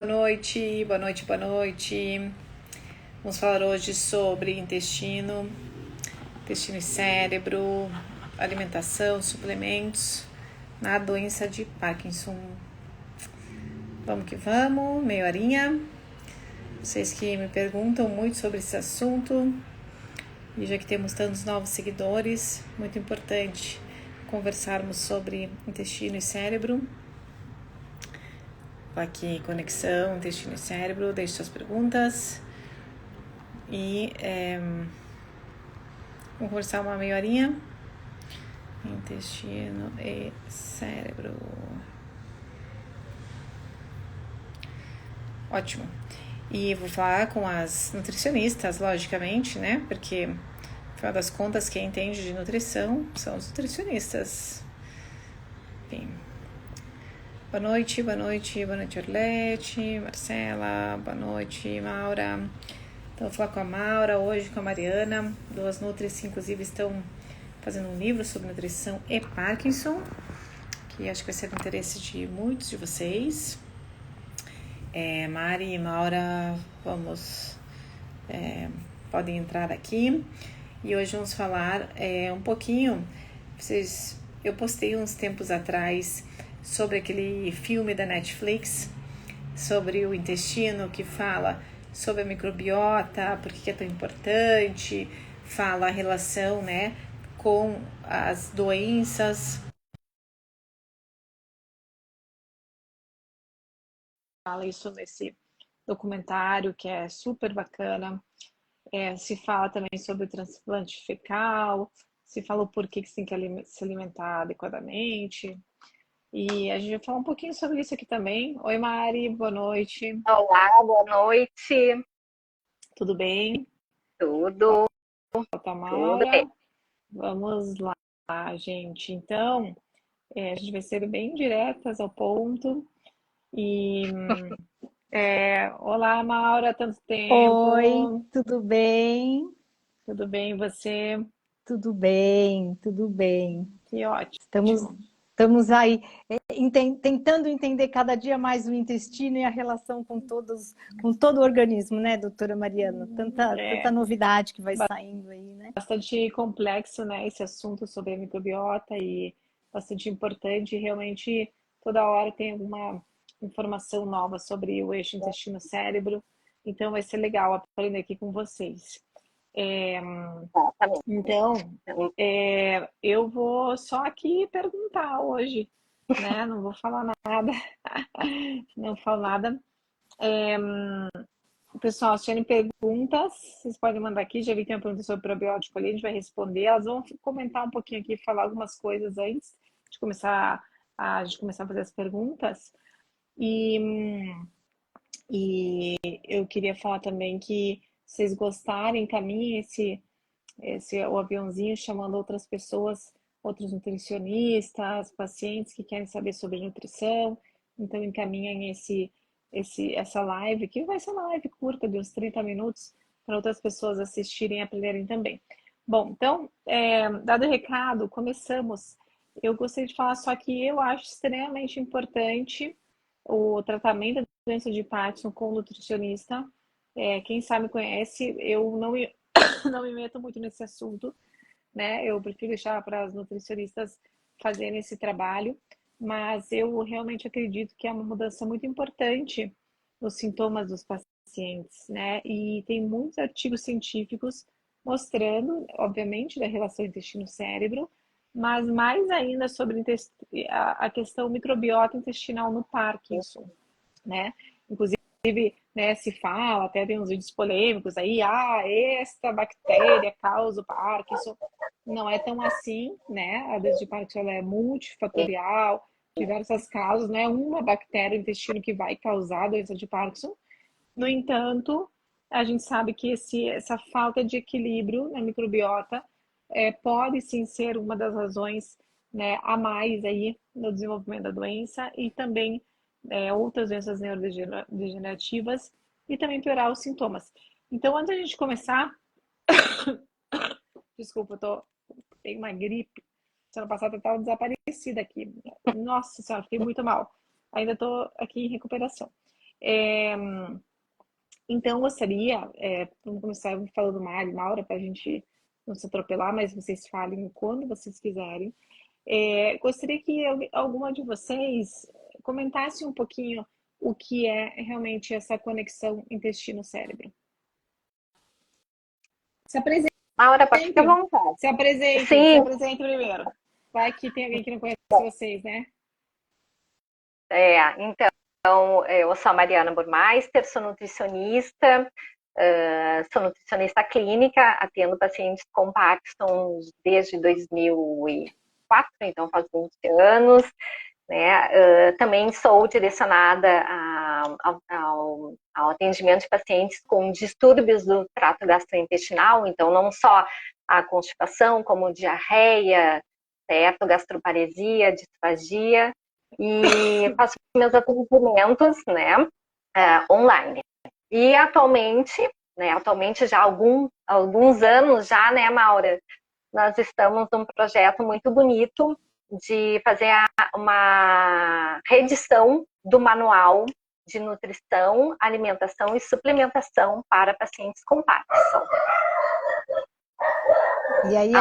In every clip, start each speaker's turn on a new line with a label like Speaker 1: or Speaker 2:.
Speaker 1: noite, boa noite, boa noite. Vamos falar hoje sobre intestino e cérebro, alimentação, suplementos na doença de Parkinson. Vamos que vamos, meia horinha. Vocês que me perguntam muito sobre esse assunto, e já que temos tantos novos seguidores, muito importante conversarmos sobre intestino e cérebro. Aqui, conexão, intestino e cérebro, deixe suas perguntas. E vamos conversar uma meia horinha. Intestino e cérebro. Ótimo. E vou falar com as nutricionistas, logicamente, né? Porque, no final das contas, quem entende de nutrição são os nutricionistas. Enfim. Boa noite, Orlete, Marcela, boa noite, Maura. Então, vou falar com a Maura hoje, com a Mariana, duas nutris que, inclusive, estão fazendo um livro sobre nutrição e Parkinson, que acho que vai ser do interesse de muitos de vocês. Mari e Maura, podem entrar aqui. E hoje vamos falar um pouquinho, eu postei uns tempos atrás sobre aquele filme da Netflix, sobre o intestino, que fala sobre a microbiota, por que é tão importante, fala a relação, né, com as doenças. Fala isso nesse documentário, que é super bacana. Se fala também sobre o transplante fecal, se fala o porquê que você tem que se alimentar adequadamente. E a gente vai falar um pouquinho sobre isso aqui também. Oi, Mari, boa noite.
Speaker 2: Olá, boa noite.
Speaker 1: Tudo bem?
Speaker 2: Tudo,
Speaker 1: Tá,
Speaker 2: tudo
Speaker 1: Maura?
Speaker 2: bem.
Speaker 1: Vamos lá, gente. Então, a gente vai ser bem diretas ao ponto. E, olá, Maura, tanto
Speaker 3: Oi,
Speaker 1: tempo.
Speaker 3: tudo bem?
Speaker 1: Tudo bem, você?
Speaker 3: Tudo bem, tudo bem.
Speaker 1: Que
Speaker 3: Estamos,
Speaker 1: ótimo.
Speaker 3: estamos aí tentando entender cada dia mais o intestino e a relação com todo o organismo, né, doutora Mariana? Tanta
Speaker 1: É
Speaker 3: novidade que vai saindo aí, né?
Speaker 1: bastante complexo, né, esse assunto sobre a microbiota e bastante importante. Realmente, toda hora tem alguma informação nova sobre o eixo intestino-cérebro. Então, vai ser legal aprender aqui com vocês.
Speaker 2: Exatamente.
Speaker 1: Então, eu vou só aqui perguntar hoje, né? Não vou falar nada, não falo nada. Pessoal, se tiverem perguntas, vocês podem mandar aqui. Já vi que tem uma pergunta sobre probiótico ali, a gente vai responder. Elas vão comentar um pouquinho aqui, falar algumas coisas antes de começar a fazer as perguntas. E eu queria falar também que se vocês gostarem, encaminhem o aviãozinho chamando outras pessoas, outros nutricionistas, pacientes que querem saber sobre nutrição. Então, encaminhem essa live, que vai ser uma live curta, de uns 30 minutos, para outras pessoas assistirem e aprenderem também. Bom, então, dado o recado, começamos. Eu gostaria de falar só que eu acho extremamente importante o tratamento da doença de Parkinson com o nutricionista. Quem sabe conhece, eu não me meto muito nesse assunto, né? Eu prefiro deixar para as nutricionistas fazerem esse trabalho, mas eu realmente acredito que é uma mudança muito importante nos sintomas dos pacientes, né? E tem muitos artigos científicos mostrando, obviamente, da relação intestino-cérebro, mas mais ainda sobre a questão microbiota intestinal no Parkinson, né? Inclusive, né, se fala, até tem uns vídeos polêmicos aí, esta bactéria causa o Parkinson. Não é tão assim, né? A doença de Parkinson ela é multifatorial, diversas causas, não é uma bactéria no intestino que vai causar a doença de Parkinson. No entanto, a gente sabe que essa falta de equilíbrio na microbiota pode sim ser uma das razões, né, a mais aí no desenvolvimento da doença e também outras doenças neurodegenerativas e também piorar os sintomas. Então, antes da gente começar, desculpa, tenho uma gripe. Semana passada eu estava desaparecida aqui. Nossa senhora, fiquei muito mal. Ainda estou aqui em recuperação. Então, gostaria, vamos começar falando Maura, para a gente não se atropelar, mas vocês falem quando vocês quiserem. Gostaria que alguma de vocês comentasse um pouquinho o que é realmente essa conexão intestino-cérebro. Se apresente.
Speaker 2: Maura, pode ficar à vontade.
Speaker 1: Se apresente,
Speaker 2: Sim.
Speaker 1: se apresente primeiro. Vai que tem alguém que não conhece vocês, né?
Speaker 2: Então, eu sou a Mariana Burmeister, sou nutricionista clínica, atendo pacientes com Parkinson desde 2004, então faz 20 anos. Né? Também sou direcionada ao atendimento de pacientes com distúrbios do trato gastrointestinal, então não só a constipação, como diarreia, certo? Gastroparesia, disfagia, e faço meus atendimentos, né, online. E atualmente já há alguns anos já, né, Maura, nós estamos num projeto muito bonito de fazer uma reedição do manual de nutrição, alimentação
Speaker 3: suplementação para pacientes com Parkinson. E aí,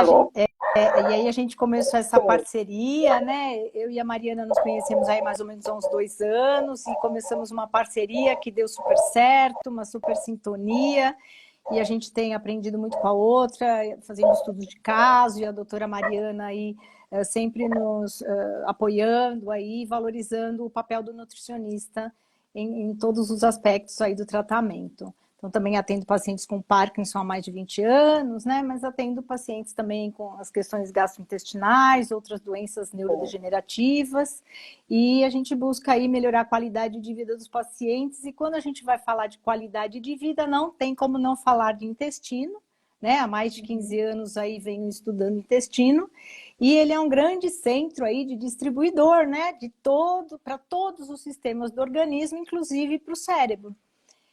Speaker 3: a gente começou essa parceria, né? Eu e a Mariana nos conhecemos aí mais ou menos há uns 2 anos e começamos uma parceria que deu super certo, uma super sintonia. E a gente tem aprendido muito com a outra, fazendo estudos de caso, e a doutora Mariana aí sempre nos apoiando aí, valorizando o papel do nutricionista em todos os aspectos aí do tratamento. Então, também atendo pacientes com Parkinson há mais de 20 anos, né? Mas atendo pacientes também com as questões gastrointestinais, outras doenças neurodegenerativas. E a gente busca aí melhorar a qualidade de vida dos pacientes. E quando a gente vai falar de qualidade de vida, não tem como não falar de intestino, né? Há mais de 15 anos aí venho estudando intestino. E ele é um grande centro aí de distribuidor, né? Para todos os sistemas do organismo, inclusive para o cérebro.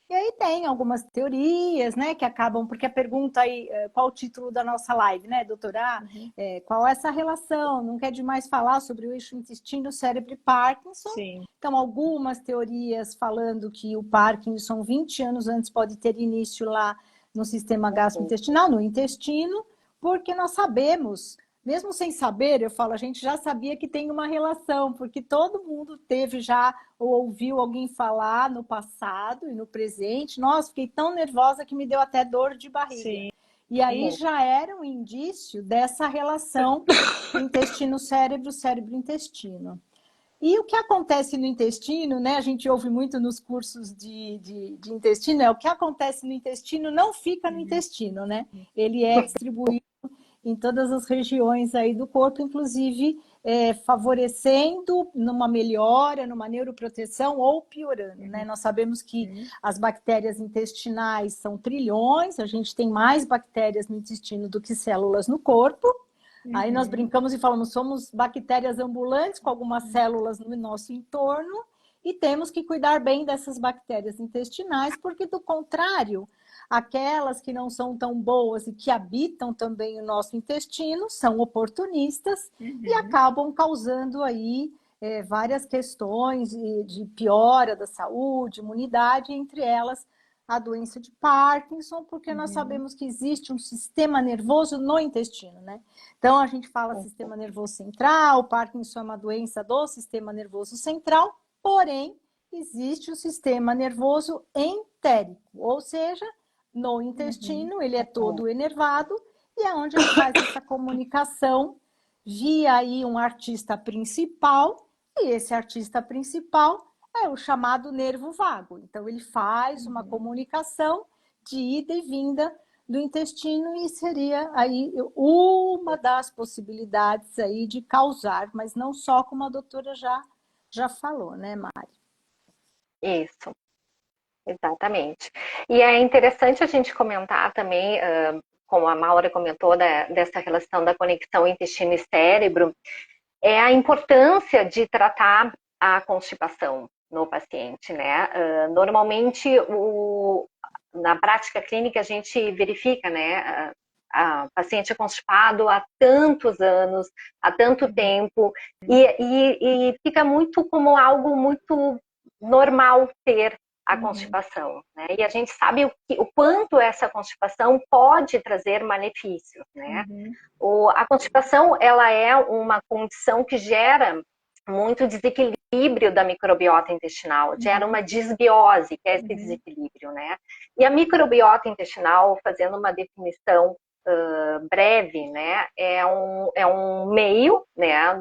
Speaker 3: E aí tem algumas teorias, né, que acabam, porque a pergunta aí, qual o título da nossa live, né, doutora? Qual é essa relação? Não quer demais falar sobre o eixo intestino, cérebro e Parkinson.
Speaker 1: Sim.
Speaker 3: Então, algumas teorias falando que o Parkinson 20 anos antes pode ter início lá no sistema gastrointestinal, no intestino, porque nós sabemos, mesmo sem saber, eu falo, a gente já sabia que tem uma relação, porque todo mundo teve já ou ouviu alguém falar no passado e no presente, nossa, fiquei tão nervosa que me deu até dor de barriga.
Speaker 1: Sim.
Speaker 3: E aí já era um indício dessa relação intestino-cérebro, cérebro-intestino. E o que acontece no intestino, né? A gente ouve muito nos cursos de intestino, o que acontece no intestino não fica no intestino, né? Ele é distribuído em todas as regiões aí do corpo, inclusive favorecendo numa melhora, numa neuroproteção ou piorando, né? Nós sabemos que as bactérias intestinais são trilhões, a gente tem mais bactérias no intestino do que células no corpo. Aí nós brincamos e falamos, somos bactérias ambulantes com algumas células no nosso entorno e temos que cuidar bem dessas bactérias intestinais, porque do contrário, aquelas que não são tão boas e que habitam também o nosso intestino são oportunistas e acabam causando aí várias questões de piora da saúde, imunidade, entre elas a doença de Parkinson, porque nós sabemos que existe um sistema nervoso no intestino, né? Então, a gente fala sistema nervoso central, Parkinson é uma doença do sistema nervoso central, porém, existe o sistema nervoso entérico, ou seja, no intestino, ele é todo enervado, e é onde ele faz essa comunicação via aí um artista principal, e esse artista principal é o chamado nervo vago. Então, ele faz uma comunicação de ida e vinda do intestino e seria aí uma das possibilidades aí de causar, mas não só como a doutora já falou, né, Mari?
Speaker 2: Isso, exatamente. E é interessante a gente comentar também, como a Maura comentou, dessa relação da conexão intestino e cérebro, é a importância de tratar a constipação no paciente, né? Normalmente, na prática clínica, a gente verifica, né? A paciente é constipado há tantos anos, há tanto tempo, e fica muito como algo muito normal ter a constipação, né? E a gente sabe o quanto essa constipação pode trazer malefícios, né? A constipação, ela é uma condição que gera muito desequilíbrio da microbiota intestinal, gera uma disbiose, que é esse desequilíbrio, né? E a microbiota intestinal, fazendo uma definição breve, né, é um meio, né?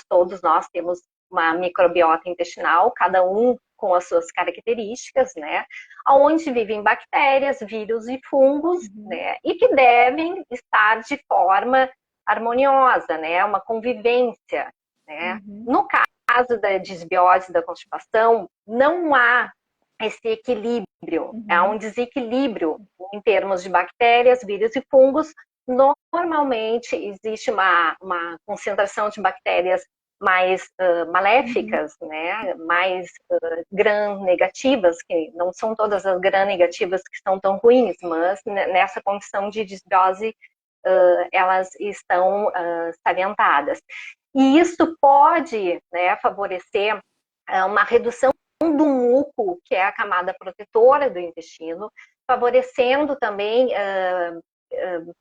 Speaker 2: Todos nós temos uma microbiota intestinal, cada um com as suas características, né? Onde vivem bactérias, vírus e fungos, né? E que devem estar de forma harmoniosa, né? Uma convivência, né? No caso da disbiose, da constipação, não há esse equilíbrio, há um desequilíbrio em termos de bactérias, vírus e fungos. Normalmente existe uma concentração de bactérias mais maléficas, né, mais gram-negativas, que não são todas as gram-negativas que são tão ruins, mas nessa condição de disbiose elas estão salientadas. E isso pode, né, favorecer uma redução do muco, que é a camada protetora do intestino, favorecendo também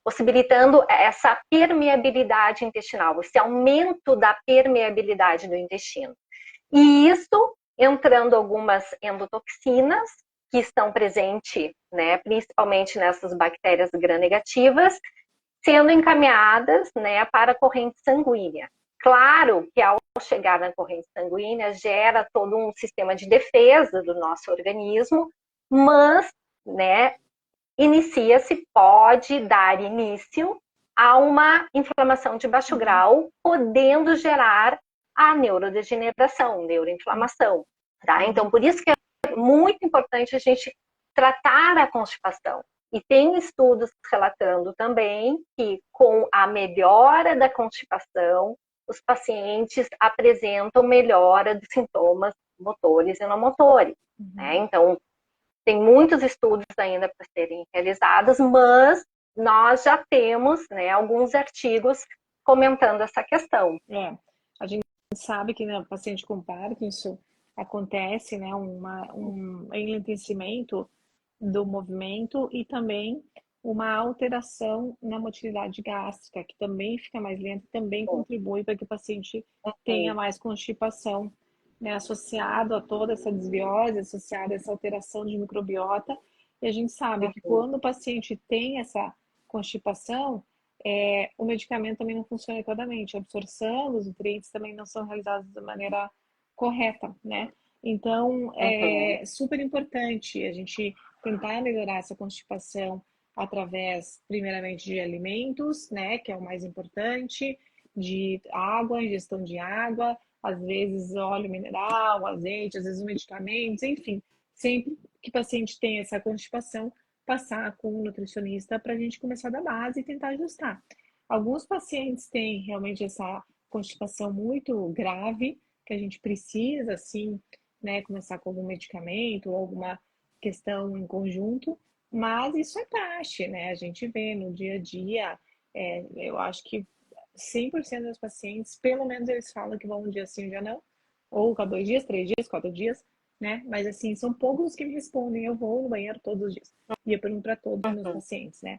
Speaker 2: possibilitando essa permeabilidade intestinal, esse aumento da permeabilidade do intestino. E isso, entrando algumas endotoxinas, que estão presentes, né, principalmente nessas bactérias gram-negativas, sendo encaminhadas, né, para a corrente sanguínea. Claro que ao chegar na corrente sanguínea gera todo um sistema de defesa do nosso organismo, mas, né, pode dar início a uma inflamação de baixo grau, podendo gerar a neurodegeneração, neuroinflamação, tá? Então, por isso que é muito importante a gente tratar a constipação. E tem estudos relatando também que com a melhora da constipação, os pacientes apresentam melhora dos sintomas motores e não motores, né? Então, tem muitos estudos ainda para serem realizados, mas nós já temos, né, alguns artigos comentando essa questão.
Speaker 1: A gente sabe que no paciente com Parkinson acontece, né, um enlentecimento do movimento e também uma alteração na motilidade gástrica, que também fica mais lenta, também contribui para que o paciente tenha mais constipação, né, associado a toda essa desbiose, associado a essa alteração de microbiota. E a gente sabe que quando o paciente tem essa constipação, o medicamento também não funciona adequadamente. A absorção dos nutrientes também não são realizados da maneira correta, né? Então, é super importante a gente tentar melhorar essa constipação através, primeiramente, de alimentos, né, que é o mais importante, de água, ingestão de água, às vezes óleo mineral, azeite, às vezes medicamentos, enfim, sempre que o paciente tem essa constipação, passar com um nutricionista para a gente começar da base e tentar ajustar. Alguns pacientes têm realmente essa constipação muito grave, que a gente precisa, assim, né, começar com algum medicamento ou alguma questão em conjunto, mas isso é taxa, né? A gente vê no dia a dia, eu acho que 100% dos pacientes, pelo menos eles falam que vão um dia sim, um dia não, ou cada 2 dias, 3 dias, 4 dias, né? Mas assim, são poucos os que me respondem, eu vou no banheiro todos os dias. E eu pergunto para todos os meus pacientes, né?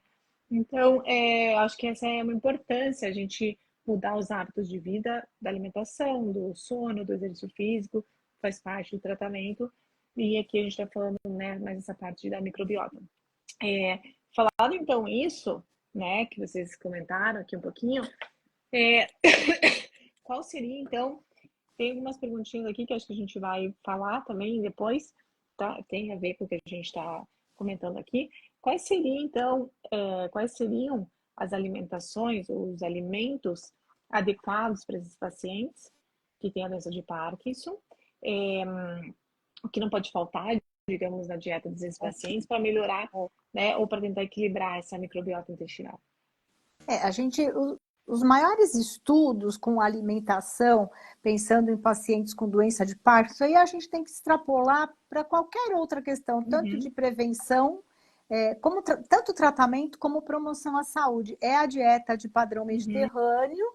Speaker 1: Então, acho que essa é uma importância, a gente mudar os hábitos de vida, da alimentação, do sono, do exercício físico, faz parte do tratamento. E aqui a gente está falando, né, mais essa parte da microbiota. Falado então isso, né, que vocês comentaram aqui um pouquinho, qual seria então, tem algumas perguntinhas aqui que acho que a gente vai falar também depois, tá? Tem a ver com o que a gente está comentando aqui. Quais seriam então, quais seriam as alimentações, os alimentos adequados para esses pacientes que têm a doença de Parkinson? O que não pode faltar, digamos, na dieta desses pacientes para melhorar, né, ou para tentar equilibrar essa microbiota intestinal?
Speaker 3: Os maiores estudos com alimentação, pensando em pacientes com doença de Parkinson, aí a gente tem que extrapolar para qualquer outra questão, tanto de prevenção, tanto tratamento como promoção à saúde. É a dieta de padrão mediterrâneo,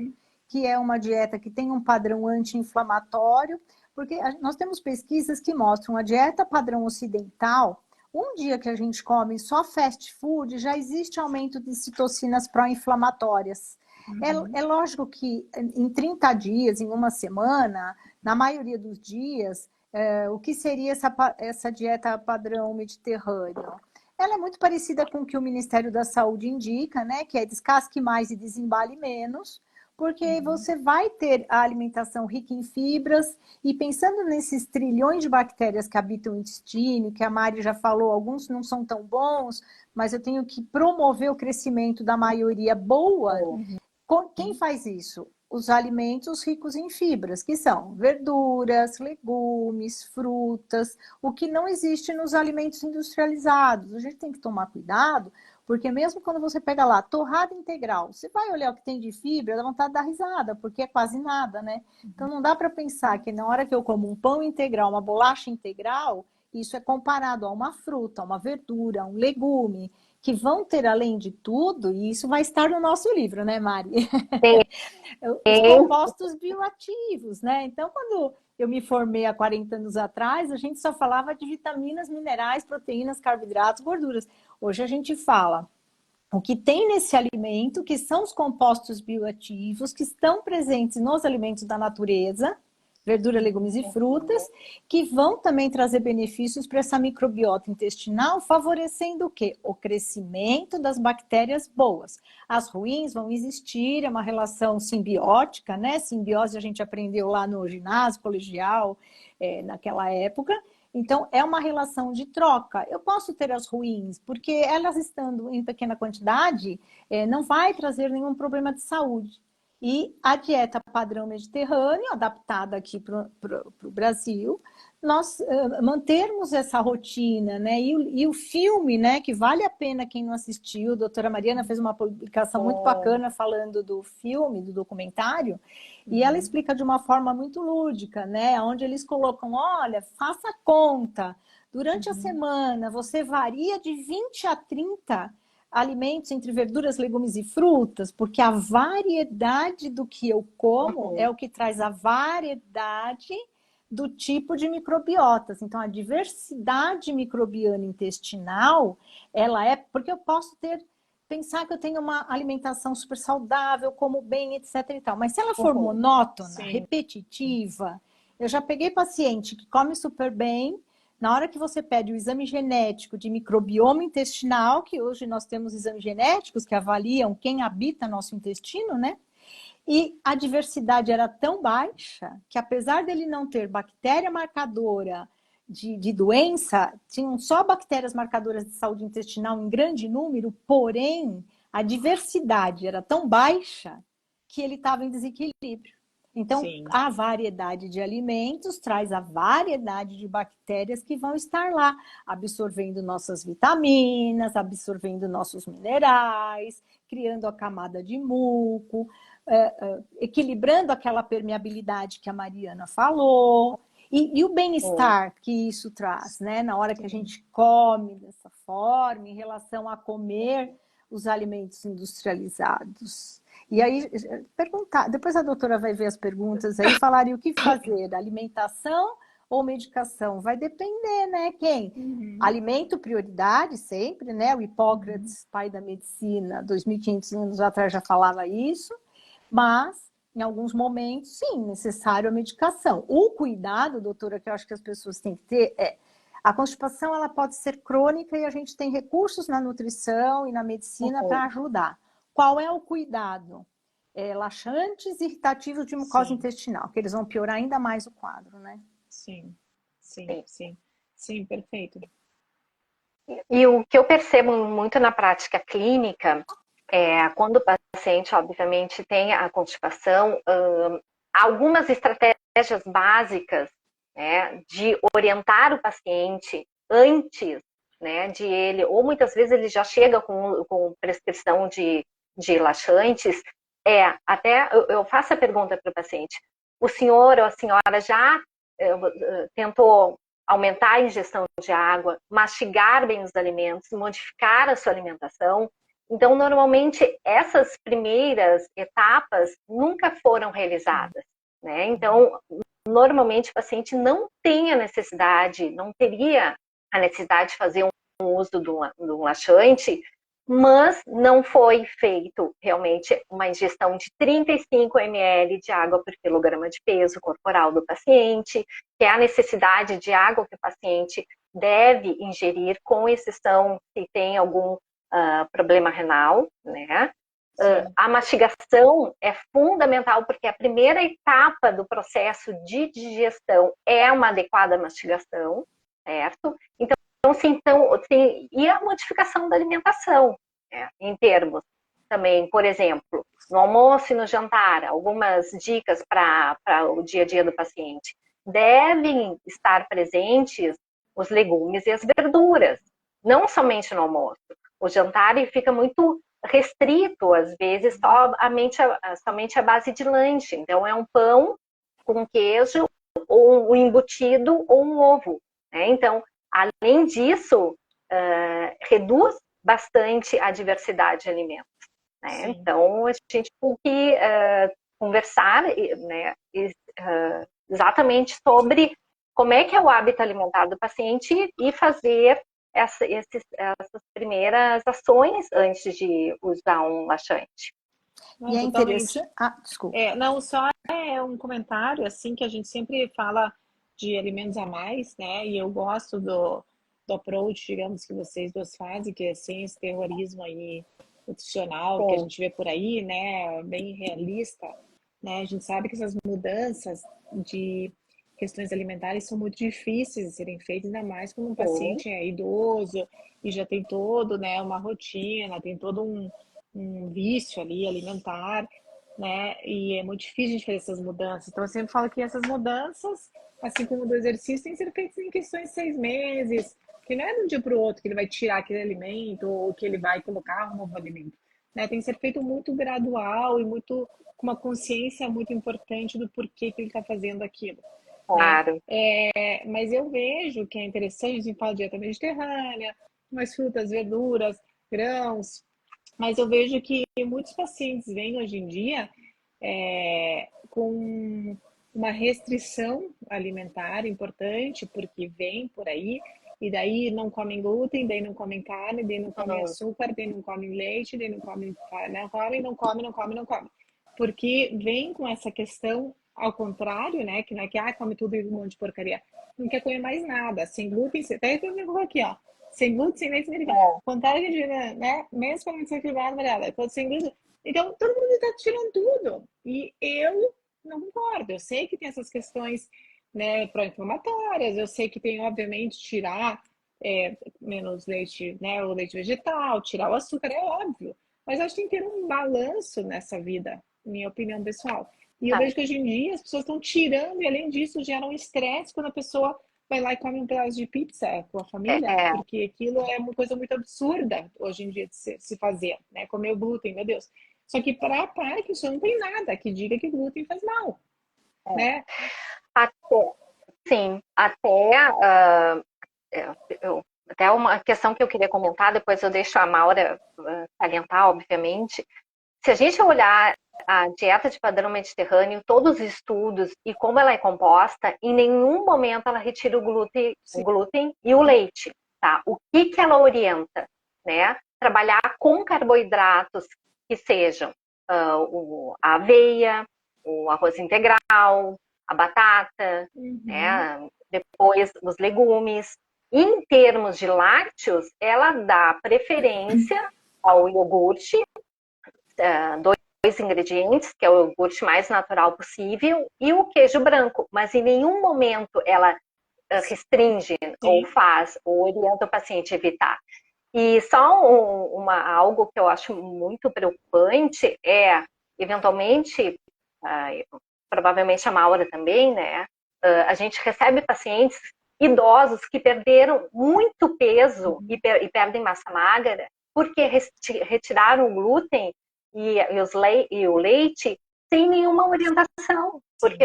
Speaker 3: que é uma dieta que tem um padrão anti-inflamatório, Porque nós temos pesquisas que mostram a dieta padrão ocidental, um dia que a gente come só fast food, já existe aumento de citocinas pró-inflamatórias. É lógico que em 30 dias, em uma semana, na maioria dos dias, o que seria essa dieta padrão mediterrâneo? Ela é muito parecida com o que o Ministério da Saúde indica, né? Que é descasque mais e desembale menos, porque você vai ter a alimentação rica em fibras, e pensando nesses trilhões de bactérias que habitam o intestino, que a Mari já falou, alguns não são tão bons, mas eu tenho que promover o crescimento da maioria boa. Quem faz isso? Os alimentos ricos em fibras, que são verduras, legumes, frutas, o que não existe nos alimentos industrializados. A gente tem que tomar cuidado, porque mesmo quando você pega lá torrada integral, você vai olhar o que tem de fibra, dá vontade de dar risada, porque é quase nada, né? Então não dá para pensar que na hora que eu como um pão integral, uma bolacha integral, isso é comparado a uma fruta, a uma verdura, a um legume, que vão ter, além de tudo, e isso vai estar no nosso livro, né, Mari? Os compostos bioativos, né? Então, quando eu me formei há 40 anos atrás, a gente só falava de vitaminas, minerais, proteínas, carboidratos, gorduras. Hoje a gente fala o que tem nesse alimento, que são os compostos bioativos, que estão presentes nos alimentos da natureza, verdura, legumes e frutas, que vão também trazer benefícios para essa microbiota intestinal, favorecendo o quê? O crescimento das bactérias boas. As ruins vão existir, é uma relação simbiótica, né? Simbiose a gente aprendeu lá no ginásio, colegial, naquela época. Então, é uma relação de troca. Eu posso ter as ruins, porque elas estando em pequena quantidade, não vai trazer nenhum problema de saúde. E a dieta padrão mediterrâneo, adaptada aqui para o Brasil, nós mantermos essa rotina, né? E o filme, né? Que vale a pena quem não assistiu. A doutora Mariana fez uma publicação muito bacana falando do filme, do documentário, e ela explica de uma forma muito lúdica, né? Onde eles colocam, olha, faça conta. Durante a semana, você varia de 20 a 30 alimentos entre verduras, legumes e frutas, porque a variedade do que eu como é o que traz a variedade do tipo de microbiotas. Então, a diversidade microbiana intestinal, ela é... Porque eu posso pensar que eu tenho uma alimentação super saudável, como bem, etc. e tal. Mas se ela for monótona, repetitiva, eu já peguei paciente que come super bem. Na hora que você pede o exame genético de microbioma intestinal, que hoje nós temos exames genéticos que avaliam quem habita nosso intestino, né? E a diversidade era tão baixa que, apesar dele não ter bactéria marcadora de doença, tinham só bactérias marcadoras de saúde intestinal em grande número, porém, a diversidade era tão baixa que ele estava em desequilíbrio. Então, a variedade de alimentos traz a variedade de bactérias que vão estar lá, absorvendo nossas vitaminas, absorvendo nossos minerais, criando a camada de muco, equilibrando aquela permeabilidade que a Mariana falou, e o bem-estar que isso traz, né? Na hora que a gente come dessa forma, em relação a comer os alimentos industrializados. E aí, perguntar, depois a doutora vai ver as perguntas aí, falaria o que fazer, alimentação ou medicação? Vai depender, né? Quem? Alimento, prioridade, sempre, né? O Hipócrates, pai da medicina, 2.500 anos atrás já falava isso, mas em alguns momentos, sim, necessário a medicação. O cuidado, doutora, que eu acho que as pessoas têm que ter a constipação, ela pode ser crônica e a gente tem recursos na nutrição e na medicina para ajudar. Qual é o cuidado? Laxantes e irritativos de mucosa intestinal, que eles vão piorar ainda mais o quadro, né?
Speaker 1: Sim, perfeito.
Speaker 2: E o que eu percebo muito na prática clínica quando o paciente, obviamente, tem a constipação, algumas estratégias básicas, né, de orientar o paciente antes, né, de ele, ou muitas vezes ele já chega com prescrição de laxantes, até eu faço a pergunta para o paciente: o senhor ou a senhora já tentou aumentar a ingestão de água, mastigar bem os alimentos, modificar a sua alimentação? Então, normalmente, essas primeiras etapas nunca foram realizadas. né? Então, normalmente o paciente não tem a necessidade, não teria a necessidade de fazer um uso de um laxante, mas não foi feito realmente uma ingestão de 35 ml de água por quilograma de peso corporal do paciente, que é a necessidade de água que o paciente deve ingerir, com exceção se tem algum problema renal, né? A mastigação é fundamental, porque a primeira etapa do processo de digestão é uma adequada mastigação, certo? E a modificação da alimentação, né, em termos também, por exemplo, no almoço e no jantar, algumas dicas para o dia a dia do paciente. Devem estar presentes os legumes e as verduras, não somente no almoço. O jantar fica muito restrito, às vezes, somente a base de lanche. Então, é um pão com queijo, ou um embutido, ou um ovo, né? Então, além disso, reduz bastante a diversidade de alimentos, né? Então, a gente tem que conversar, né, exatamente sobre como é que é o hábito alimentar do paciente e fazer essas primeiras ações antes de usar um laxante.
Speaker 1: Não,
Speaker 3: E é
Speaker 1: totalmente.
Speaker 3: interessante. Desculpa.
Speaker 1: Não, só é um comentário, assim, que a gente sempre fala de alimentos a mais, né? E eu gosto do approach, digamos, que vocês duas fazem, que é sem esse terrorismo aí nutricional que a gente vê por aí, né? Bem realista, né? A gente sabe que essas mudanças de questões alimentares são muito difíceis de serem feitas, ainda mais quando um paciente é idoso e já tem todo, né, uma rotina, tem todo um vício ali alimentar, né? E é muito difícil de fazer essas mudanças. Então, eu sempre falo que essas mudanças, assim como do exercício, têm que ser feitas em questões de 6 meses, que não é de um dia para o outro que ele vai tirar aquele alimento ou que ele vai colocar um novo alimento, né? Tem que ser feito muito gradual e muito com uma consciência muito importante do porquê que ele está fazendo aquilo.
Speaker 2: Claro.
Speaker 1: Né? Mas eu vejo que é interessante, a gente fala de dieta mediterrânea, mais frutas, verduras, grãos, mas eu vejo que muitos pacientes vêm hoje em dia com uma restrição alimentar importante, porque vem por aí, e daí não comem glúten, daí não comem carne, daí não comem açúcar, daí não comem leite, daí não comem, não come. Porque vem com essa questão ao contrário, né? Que não é que come tudo e um monte de porcaria. Não quer comer mais nada. Sem glúten, até eu tenho aqui, ó. Sem glúten, sem leite, sem derivado. Contrário que né? Mesmo com leite equilibrado, variada. Sem glúten. Então, todo mundo está tirando tudo. E eu não concordo. Eu sei que tem essas questões, né, pró-inflamatórias. Eu sei que tem, obviamente, tirar menos leite, né, o leite vegetal, tirar o açúcar, é óbvio. Mas acho que tem que ter um balanço nessa vida, minha opinião pessoal. E eu vejo que hoje em dia as pessoas estão tirando, e além disso, gera um estresse quando a pessoa vai lá e come um pedaço de pizza com a família, porque aquilo é uma coisa muito absurda hoje em dia de se fazer, né? Comer o glúten, meu Deus. Só que para Parkinson não tem nada que diga que glúten faz mal, né?
Speaker 2: Até uma questão que eu queria comentar, depois eu deixo a Maura salientar, obviamente. Se a gente olhar a dieta de padrão mediterrâneo, todos os estudos e como ela é composta, em nenhum momento ela retira o glúten e o leite, tá? O que ela orienta, né? Trabalhar com carboidratos que sejam a aveia, o arroz integral, a batata, né? Depois os legumes. Em termos de lácteos, ela dá preferência ao iogurte, dois ingredientes, que é o iogurte mais natural possível, e o queijo branco, mas em nenhum momento ela restringe ou orienta o paciente a evitar. E só algo que eu acho muito preocupante é, eventualmente, provavelmente a Maura também, né? A gente recebe pacientes idosos que perderam muito peso e perdem massa magra porque retiraram o glúten e o leite sem nenhuma orientação, porque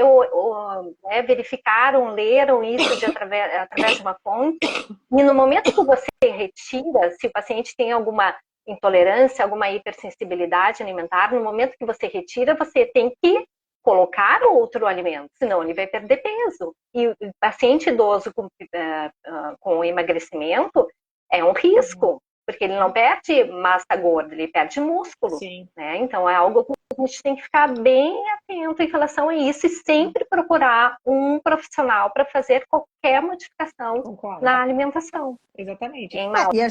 Speaker 2: verificaram, leram isso através de uma fonte, e no momento que você retira, se o paciente tem alguma intolerância, alguma hipersensibilidade alimentar, no momento que você retira, você tem que colocar outro alimento, senão ele vai perder peso. E o paciente idoso com emagrecimento é um risco, porque ele não perde massa gorda, ele perde músculo.
Speaker 1: Sim.
Speaker 2: Né? Então é algo que a gente tem que ficar bem atento em relação a isso e sempre procurar um profissional para fazer qualquer modificação
Speaker 1: Concordo.
Speaker 2: na alimentação.
Speaker 1: Exatamente.
Speaker 3: E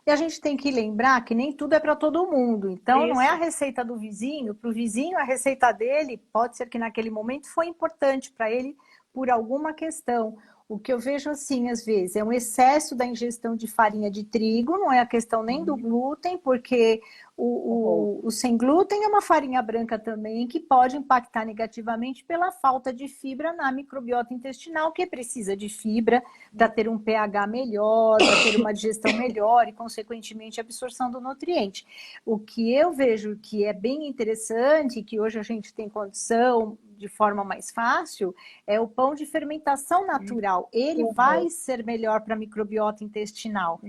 Speaker 3: a gente tem que lembrar que nem tudo é para todo mundo. Então, não é a receita do vizinho. Para o vizinho, a receita dele pode ser que naquele momento foi importante para ele por alguma questão. O que eu vejo assim, às vezes, é um excesso da ingestão de farinha de trigo, não é a questão nem do glúten, porque o sem glúten é uma farinha branca também que pode impactar negativamente pela falta de fibra na microbiota intestinal, que precisa de fibra para ter um pH melhor, para ter uma digestão melhor e, consequentemente, a absorção do nutriente. O que eu vejo que é bem interessante, que hoje a gente tem condição de forma mais fácil, é o pão de fermentação natural. Ele vai ser melhor para a microbiota intestinal,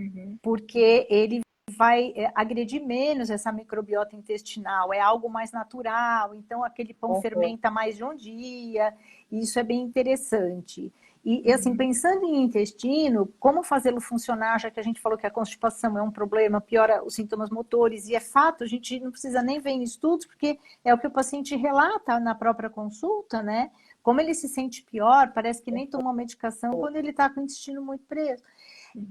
Speaker 3: porque ele vai agredir menos essa microbiota intestinal, é algo mais natural, então aquele pão fermenta mais de um dia, e isso é bem interessante. E assim, pensando em intestino, como fazê-lo funcionar, já que a gente falou que a constipação é um problema, piora os sintomas motores, e é fato, a gente não precisa nem ver em estudos, porque é o que o paciente relata na própria consulta, né? Como ele se sente pior, parece que nem toma medicação quando ele está com o intestino muito preso.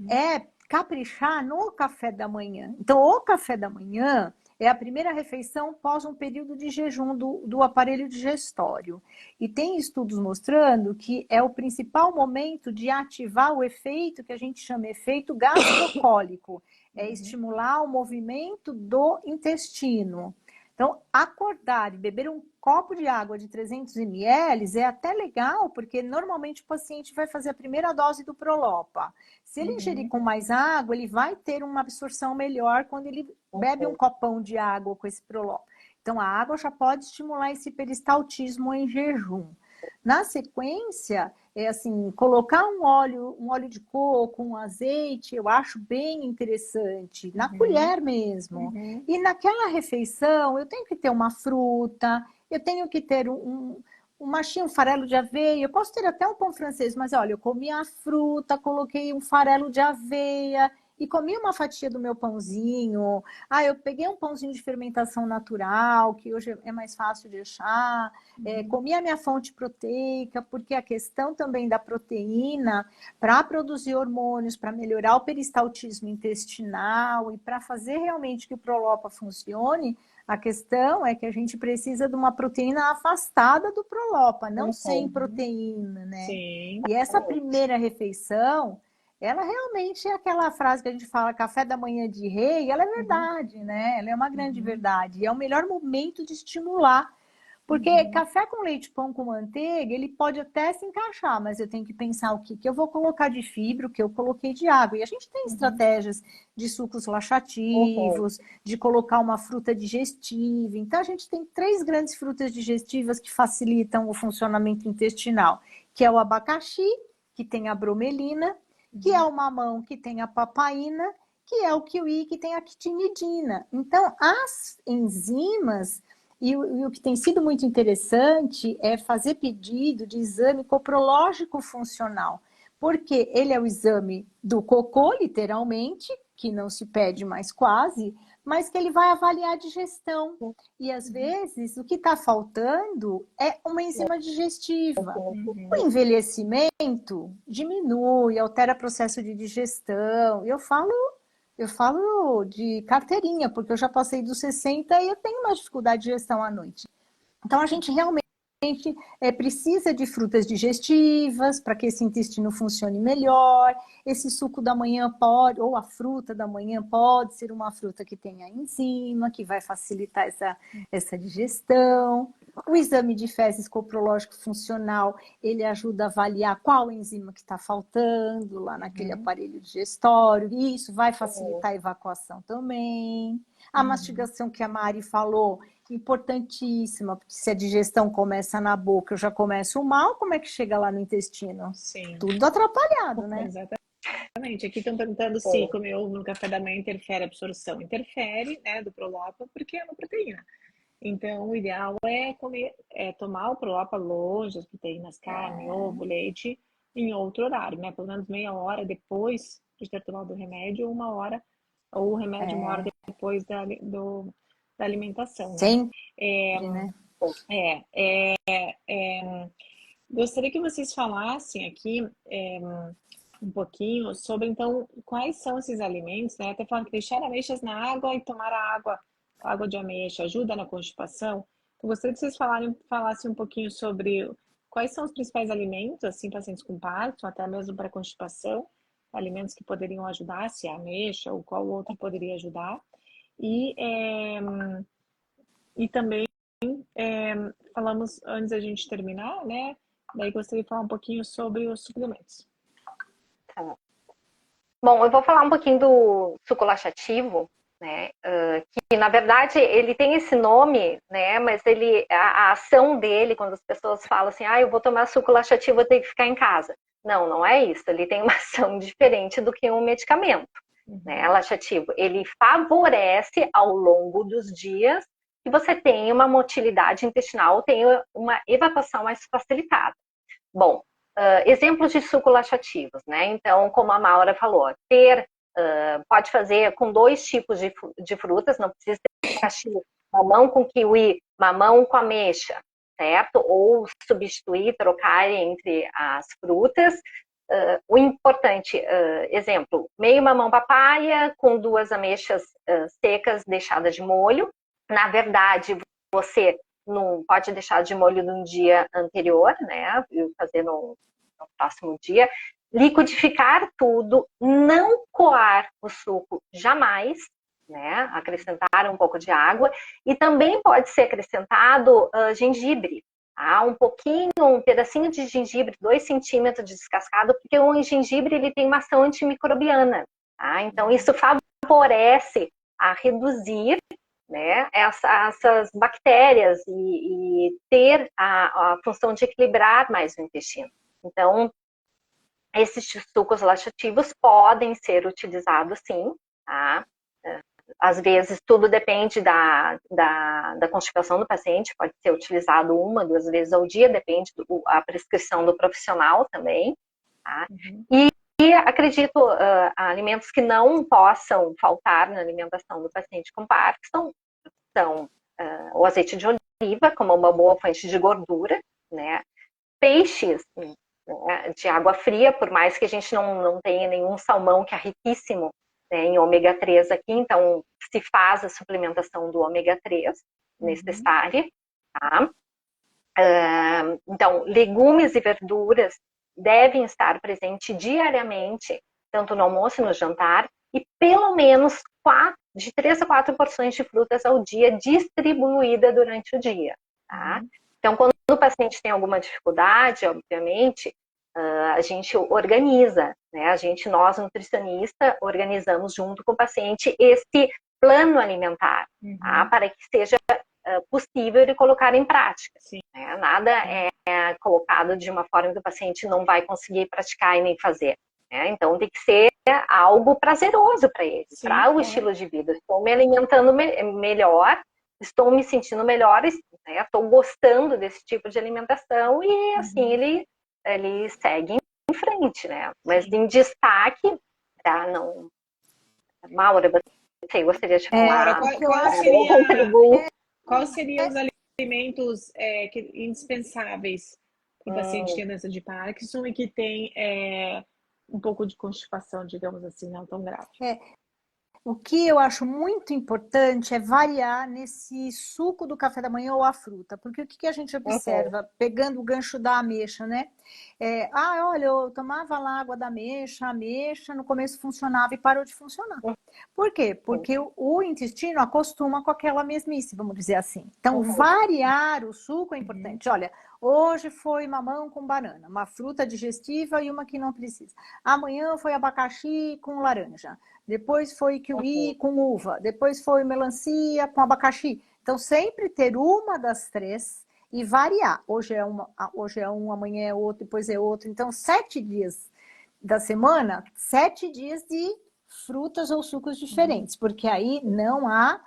Speaker 3: É caprichar no café da manhã. Então, o café da manhã é a primeira refeição pós um período de jejum do aparelho digestório. E tem estudos mostrando que é o principal momento de ativar o efeito que a gente chama efeito gastrocólico. É estimular o movimento do intestino. Então, acordar e beber um copo de água de 300 ml é até legal, porque normalmente o paciente vai fazer a primeira dose do Prolopa. Se ele ingerir com mais água, ele vai ter uma absorção melhor quando ele bebe um copão de água com esse Prolopa. Então, a água já pode estimular esse peristaltismo em jejum. Na sequência, é assim, colocar um óleo de coco, um azeite, eu acho bem interessante, na colher mesmo. E naquela refeição, eu tenho que ter uma fruta, eu tenho que ter um machinho, um farelo de aveia, eu posso ter até um pão francês, mas olha, eu comi a fruta, coloquei um farelo de aveia e comi uma fatia do meu pãozinho. Eu peguei um pãozinho de fermentação natural, que hoje é mais fácil de achar. Comi a minha fonte proteica, porque a questão também da proteína, para produzir hormônios, para melhorar o peristaltismo intestinal e para fazer realmente que o Prolopa funcione, a questão é que a gente precisa de uma proteína afastada do Prolopa, não sem proteína, né?
Speaker 1: Sim.
Speaker 3: E essa primeira refeição, ela realmente é aquela frase que a gente fala, café da manhã de rei, ela é verdade, né? Ela é uma grande verdade. E é o melhor momento de estimular. Porque café com leite, pão com manteiga, ele pode até se encaixar, mas eu tenho que pensar o que eu vou colocar de fibra, o que eu coloquei de água. E a gente tem estratégias de sucos laxativos, de colocar uma fruta digestiva. Então, a gente tem 3 grandes frutas digestivas que facilitam o funcionamento intestinal, que é o abacaxi, que tem a bromelina, que é o mamão, que tem a papaina, que é o kiwi, que tem a quitinidina. Então, as enzimas... E o que tem sido muito interessante é fazer pedido de exame coprológico funcional, porque ele é o exame do cocô, literalmente, que não se pede mais quase, mas que ele vai avaliar a digestão. E às vezes o que está faltando é uma enzima digestiva. O envelhecimento diminui, altera o processo de digestão. Eu falo de carteirinha, porque eu já passei dos 60 e eu tenho uma dificuldade de digestão à noite. Então, a gente realmente precisa de frutas digestivas para que esse intestino funcione melhor. Esse suco da manhã pode, ou a fruta da manhã pode ser uma fruta que tenha enzima, que vai facilitar essa digestão. O exame de fezes coprológico funcional, ele ajuda a avaliar qual enzima que está faltando lá naquele aparelho digestório, e isso vai facilitar a evacuação também. A mastigação que a Mari falou, importantíssima, porque se a digestão começa na boca, eu já começo mal, como é que chega lá no intestino?
Speaker 1: Sim.
Speaker 3: Tudo atrapalhado, né?
Speaker 1: Exatamente. Aqui estão perguntando se comer ovo no café da manhã interfere a absorção. Interfere, né, do Prolopa, porque é uma proteína. Então, o ideal é comer, tomar o próprio as proteínas, carne, ovo, leite, em outro horário, né? Pelo menos meia hora depois de ter tomado o remédio, ou 1 hora, ou o remédio 1 hora depois da alimentação, né?
Speaker 3: Sempre,
Speaker 1: É,
Speaker 3: né?
Speaker 1: Gostaria que vocês falassem aqui um pouquinho sobre, então, quais são esses alimentos, né? Até falando que deixar ameixas na água e tomar a água de ameixa ajuda na constipação. Eu gostaria que vocês falassem um pouquinho sobre quais são os principais alimentos, assim, pacientes com Parkinson, até mesmo para constipação, alimentos que poderiam ajudar, se a ameixa ou qual outro poderia ajudar. E, e também falamos, antes da gente terminar, né? Daí gostaria de falar um pouquinho sobre os suplementos.
Speaker 2: Tá. Bom, eu vou falar um pouquinho do suco laxativo, né? Que na verdade ele tem esse nome, né? Mas a ação dele, quando as pessoas falam assim, eu vou tomar suco laxativo, eu tenho que ficar em casa. Não, não é isso. Ele tem uma ação diferente do que um medicamento, né? Laxativo. Ele favorece ao longo dos dias que você tenha uma motilidade intestinal, tenha uma evacuação mais facilitada. Bom, exemplos de suco laxativos, né? Então, como a Maura falou, pode fazer com 2 tipos de frutas, não precisa ter abacaxi, mamão com kiwi, mamão com ameixa, certo? Ou substituir, trocar entre as frutas. O importante, exemplo, meio mamão papaya com 2 ameixas secas deixadas de molho. Na verdade, você não pode deixar de molho no dia anterior, né? E fazer no próximo dia. Liquidificar tudo, não coar o suco jamais, né? Acrescentar um pouco de água. E também pode ser acrescentado gengibre. Um pouquinho, um pedacinho de gengibre, 2 centímetros descascado, porque o gengibre ele tem uma ação antimicrobiana. Então, isso favorece a reduzir, né, essas bactérias e ter a função de equilibrar mais o intestino. Então, esses sucos laxativos podem ser utilizados sim, tá? Às vezes, tudo depende da constipação do paciente, pode ser utilizado 1, 2 vezes ao dia, depende da prescrição do profissional também, tá? E acredito, alimentos que não possam faltar na alimentação do paciente com Parkinson são o azeite de oliva, como uma boa fonte de gordura, né? Peixes, né, de água fria, por mais que a gente não tenha nenhum salmão que é riquíssimo, né, em ômega 3 aqui, então se faz a suplementação do ômega 3 necessária, tá? Então, legumes e verduras devem estar presentes diariamente, tanto no almoço e no jantar, e pelo menos de 3 a 4 porções de frutas ao dia distribuída durante o dia, tá? Então, quando o paciente tem alguma dificuldade, obviamente, a gente organiza, né? Nós nutricionistas, organizamos junto com o paciente esse plano alimentar, tá? Para que seja possível de colocar em prática. Né? Nada é colocado de uma forma que o paciente não vai conseguir praticar e nem fazer. Né? Então, tem que ser algo prazeroso para ele, para o estilo de vida. Estou me alimentando melhor, estou me sentindo melhor, né? Estou gostando desse tipo de alimentação e, assim, ele segue em frente, né? Mas em destaque, tá? Não... Maura, você gostaria de falar?
Speaker 1: Quais seriam os alimentos indispensáveis para o paciente que tem doença de Parkinson e que tem um pouco de constipação, digamos assim, não tão grave?
Speaker 3: O que eu acho muito importante é variar nesse suco do café da manhã ou a fruta, porque o que a gente observa, pegando o gancho da ameixa, né? Olha, eu tomava lá água da ameixa, a ameixa no começo funcionava e parou de funcionar. Por quê? Porque o intestino acostuma com aquela mesmice, vamos dizer assim. Então, variar o suco é importante. Olha, hoje foi mamão com banana, uma fruta digestiva e uma que não precisa. Amanhã foi abacaxi com laranja. Depois foi kiwi com uva. Depois foi melancia com abacaxi. Então, sempre ter uma das 3 e variar. Hoje é um, amanhã é outro, depois é outro. Então, 7 dias da semana, 7 dias de frutas ou sucos diferentes. Porque aí não há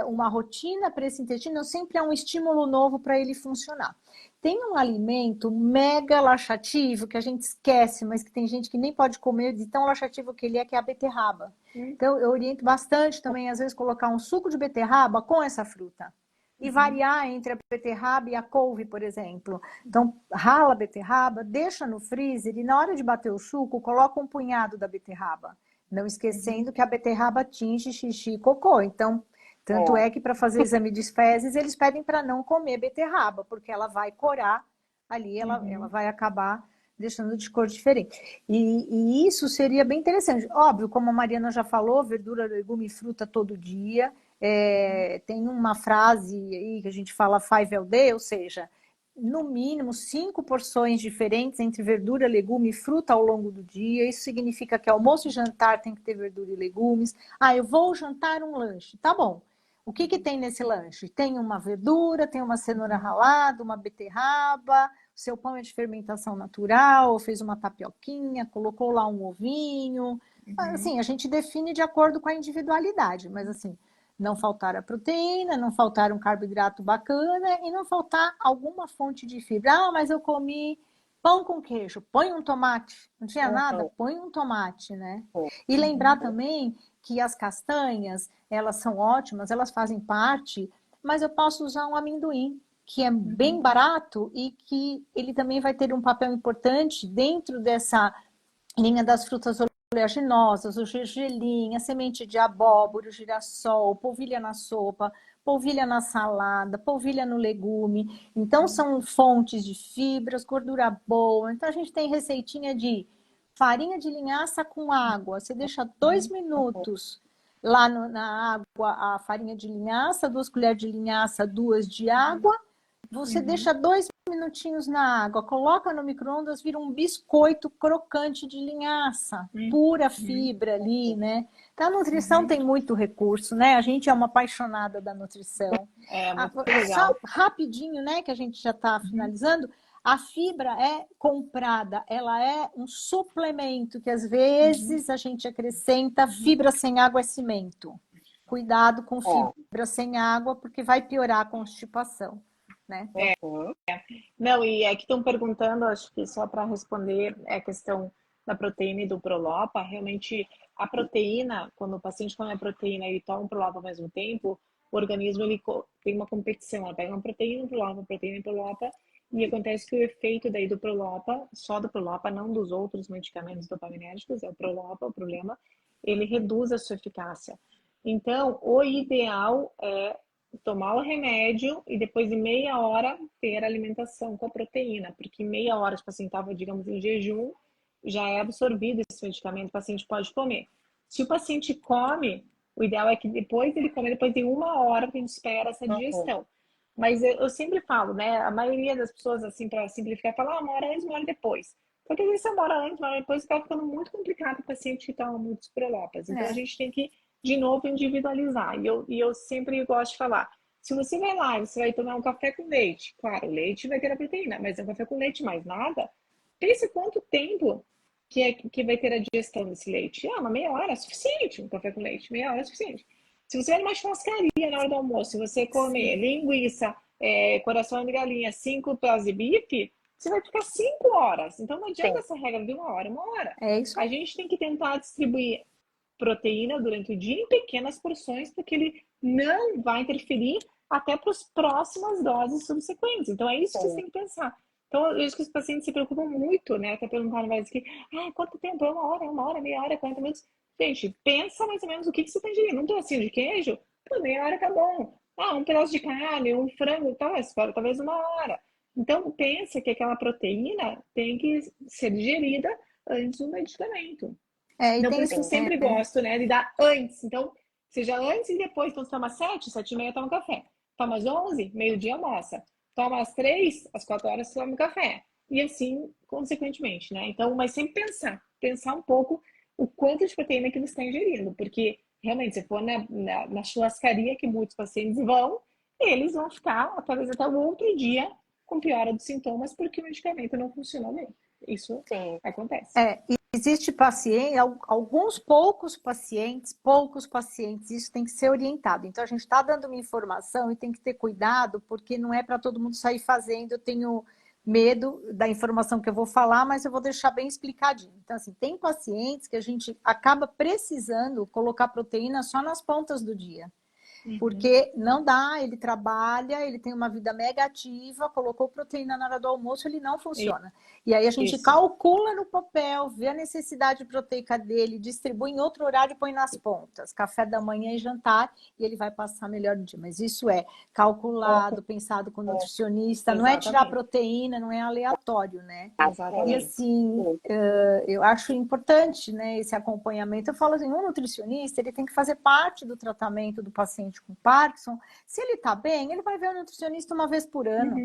Speaker 3: uma rotina para esse intestino, sempre é um estímulo novo para ele funcionar. Tem um alimento mega laxativo que a gente esquece, mas que tem gente que nem pode comer de tão laxativo que ele é, que é a beterraba. Então, eu oriento bastante também, às vezes, colocar um suco de beterraba com essa fruta. E variar entre a beterraba e a couve, por exemplo. Então, rala a beterraba, deixa no freezer e na hora de bater o suco, coloca um punhado da beterraba. Não esquecendo que a beterraba atinge xixi e cocô. Então, tanto é que para fazer exame de fezes, eles pedem para não comer beterraba, porque ela vai corar ali, ela vai acabar deixando de cor diferente. E isso seria bem interessante. Óbvio, como a Mariana já falou, verdura, legume e fruta todo dia. Tem uma frase aí que a gente fala 5LD, ou seja, no mínimo 5 porções diferentes entre verdura, legume e fruta ao longo do dia. Isso significa que almoço e jantar tem que ter verdura e legumes. Ah, eu vou jantar um lanche. Tá bom. O que tem nesse lanche? Tem uma verdura, tem uma cenoura ralada, uma beterraba, seu pão é de fermentação natural, ou fez uma tapioquinha, colocou lá um ovinho. Assim, a gente define de acordo com a individualidade, mas assim, não faltar a proteína, não faltar um carboidrato bacana e não faltar alguma fonte de fibra. Ah, mas eu comi pão com queijo, põe um tomate. Não tinha nada? Põe um tomate, né? E lembrar também que as castanhas, elas são ótimas, elas fazem parte, mas eu posso usar um amendoim, que é bem barato e que ele também vai ter um papel importante dentro dessa linha das frutas oleaginosas, o gergelim, a semente de abóbora, o girassol, polvilha na sopa, polvilha na salada, polvilha no legume. Então, são fontes de fibras, gordura boa. Então, a gente tem receitinha de farinha de linhaça com água. Você deixa 2 minutos lá na água a farinha de linhaça, 2 colheres de linhaça, 2 de água. Você deixa 2 minutinhos na água, coloca no micro-ondas, vira um biscoito crocante de linhaça, pura fibra ali, né? Então, a nutrição tem muito recurso, né? A gente é uma apaixonada da nutrição.
Speaker 1: Muito legal.
Speaker 3: Só rapidinho, né, que a gente já está finalizando, a fibra é comprada, ela é um suplemento que às vezes a gente acrescenta, fibra sem água é cimento. Cuidado com fibra sem água, porque vai piorar a constipação, né?
Speaker 1: Não, e é que estão perguntando, acho que só para responder a questão da proteína e do Prolopa, realmente a proteína, quando o paciente come a proteína e toma o Prolopa ao mesmo tempo, o organismo ele tem uma competição, ela pega uma proteína, proteína e Prolopa, e acontece que o efeito daí do Prolopa, só do Prolopa, não dos outros medicamentos dopaminérgicos, é o Prolopa o problema, ele reduz a sua eficácia. Então, o ideal é tomar o remédio e depois de meia hora ter alimentação com a proteína, porque meia hora o paciente estava, digamos, em jejum, já é absorvido esse medicamento, o paciente pode comer. Se o paciente come, o ideal é que depois ele come, depois de 1 hora que a gente espera essa digestão. Mas eu sempre falo, né, a maioria das pessoas, assim, para simplificar, fala 1 hora antes, 1 hora depois. Porque às vezes 1 hora antes, 1 hora depois, está ficando muito complicado para o paciente que toma muitos Prolopas. Então, a gente tem que de novo individualizar. E eu sempre gosto de falar, se você vai lá e você vai tomar um café com leite, claro, o leite vai ter a proteína, mas é um café com leite mais nada, pense quanto tempo que vai ter a digestão desse leite. Uma meia hora é suficiente, um café com leite, meia hora é suficiente. Se você vai numa churrascaria na hora do almoço, se você comer linguiça, coração de galinha, 5 pedaços de bife, você vai ficar 5 horas. Então não adianta essa regra de 1 hora, 1 hora.
Speaker 3: É isso.
Speaker 1: A gente tem que tentar distribuir proteína durante o dia em pequenas porções, porque ele não vai interferir até para as próximas doses subsequentes. Então, é isso que você tem que pensar. Então, eu acho que os pacientes se preocupam muito, né? Até perguntaram mais aqui, quanto tempo? 1 hora, meia hora, 40 minutos. Gente, pensa mais ou menos o que você está ingerindo. Um pedacinho de queijo? Pô, meia hora tá bom. Um pedaço de carne, um frango, tá, espera talvez 1 hora. Então, pensa que aquela proteína tem que ser digerida antes do medicamento. Então, por isso que eu sempre gosto, né, de dar antes. Então, seja antes e depois. Então, você toma 7, 7h30, toma café. Toma às 11, meio-dia, almoça. Toma às 3, às 4 horas, você toma café. E assim, consequentemente, né? Então, mas sempre pensar um pouco o quanto de proteína que você está ingerindo. Porque, realmente, se for na churrascaria que muitos pacientes vão, eles vão ficar, talvez até o outro dia, com piora dos sintomas, porque o medicamento não funcionou bem. Isso acontece.
Speaker 3: existe paciente, alguns poucos pacientes, isso tem que ser orientado. Então, a gente está dando uma informação e tem que ter cuidado, porque não é para todo mundo sair fazendo. Eu tenho medo da informação que eu vou falar, mas eu vou deixar bem explicadinho. Então, assim, tem pacientes que a gente acaba precisando colocar proteína só nas pontas do dia. Porque não dá, ele trabalha, ele tem uma vida mega ativa, colocou proteína na hora do almoço, ele não funciona. E aí a gente calcula no papel, vê a necessidade proteica dele, distribui em outro horário e põe nas pontas, café da manhã e jantar, e ele vai passar melhor no dia. Mas isso é calculado, pensado com o nutricionista, não é tirar proteína, não é aleatório, né?
Speaker 1: Exatamente.
Speaker 3: E assim, eu acho importante, né, esse acompanhamento. Eu falo assim, o nutricionista, ele tem que fazer parte do tratamento do paciente com Parkinson. Se ele está bem, ele vai ver o nutricionista uma vez por ano.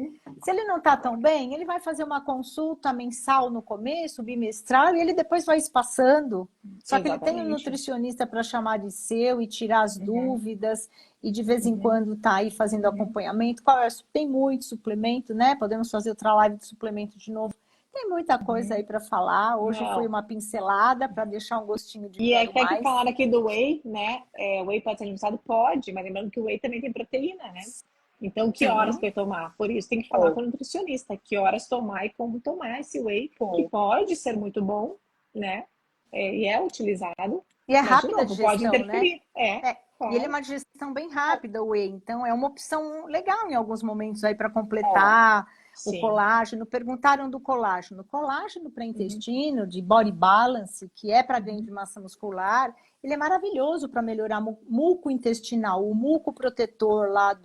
Speaker 3: Se ele não está tão bem, ele vai fazer uma consulta mensal no começo, bimestral, e ele depois vai espaçando. Só que ele tem um nutricionista para chamar de seu e tirar as dúvidas, e de vez em quando está aí fazendo acompanhamento. Tem muito suplemento, né? Podemos fazer outra live de suplemento de novo. Tem muita coisa aí para falar. Hoje foi uma pincelada para deixar um gostinho de
Speaker 1: quero
Speaker 3: mais.
Speaker 1: que falar aqui do whey, né? O whey pode ser administrado? Pode, mas lembrando que o whey também tem proteína, né? Então, que horas vai tomar? Por isso, tem que falar com o nutricionista. Que horas tomar e como tomar esse whey, que pode ser muito bom, né? E é utilizado.
Speaker 3: E é rápida a digestão,
Speaker 1: pode interferir.
Speaker 3: Né? E ele é uma digestão bem rápida, o whey. Então, é uma opção legal em alguns momentos aí para completar o colágeno. Perguntaram do colágeno. Colágeno para intestino, de body balance, que é para ganho de massa muscular, ele é maravilhoso para melhorar muco intestinal, o muco protetor lá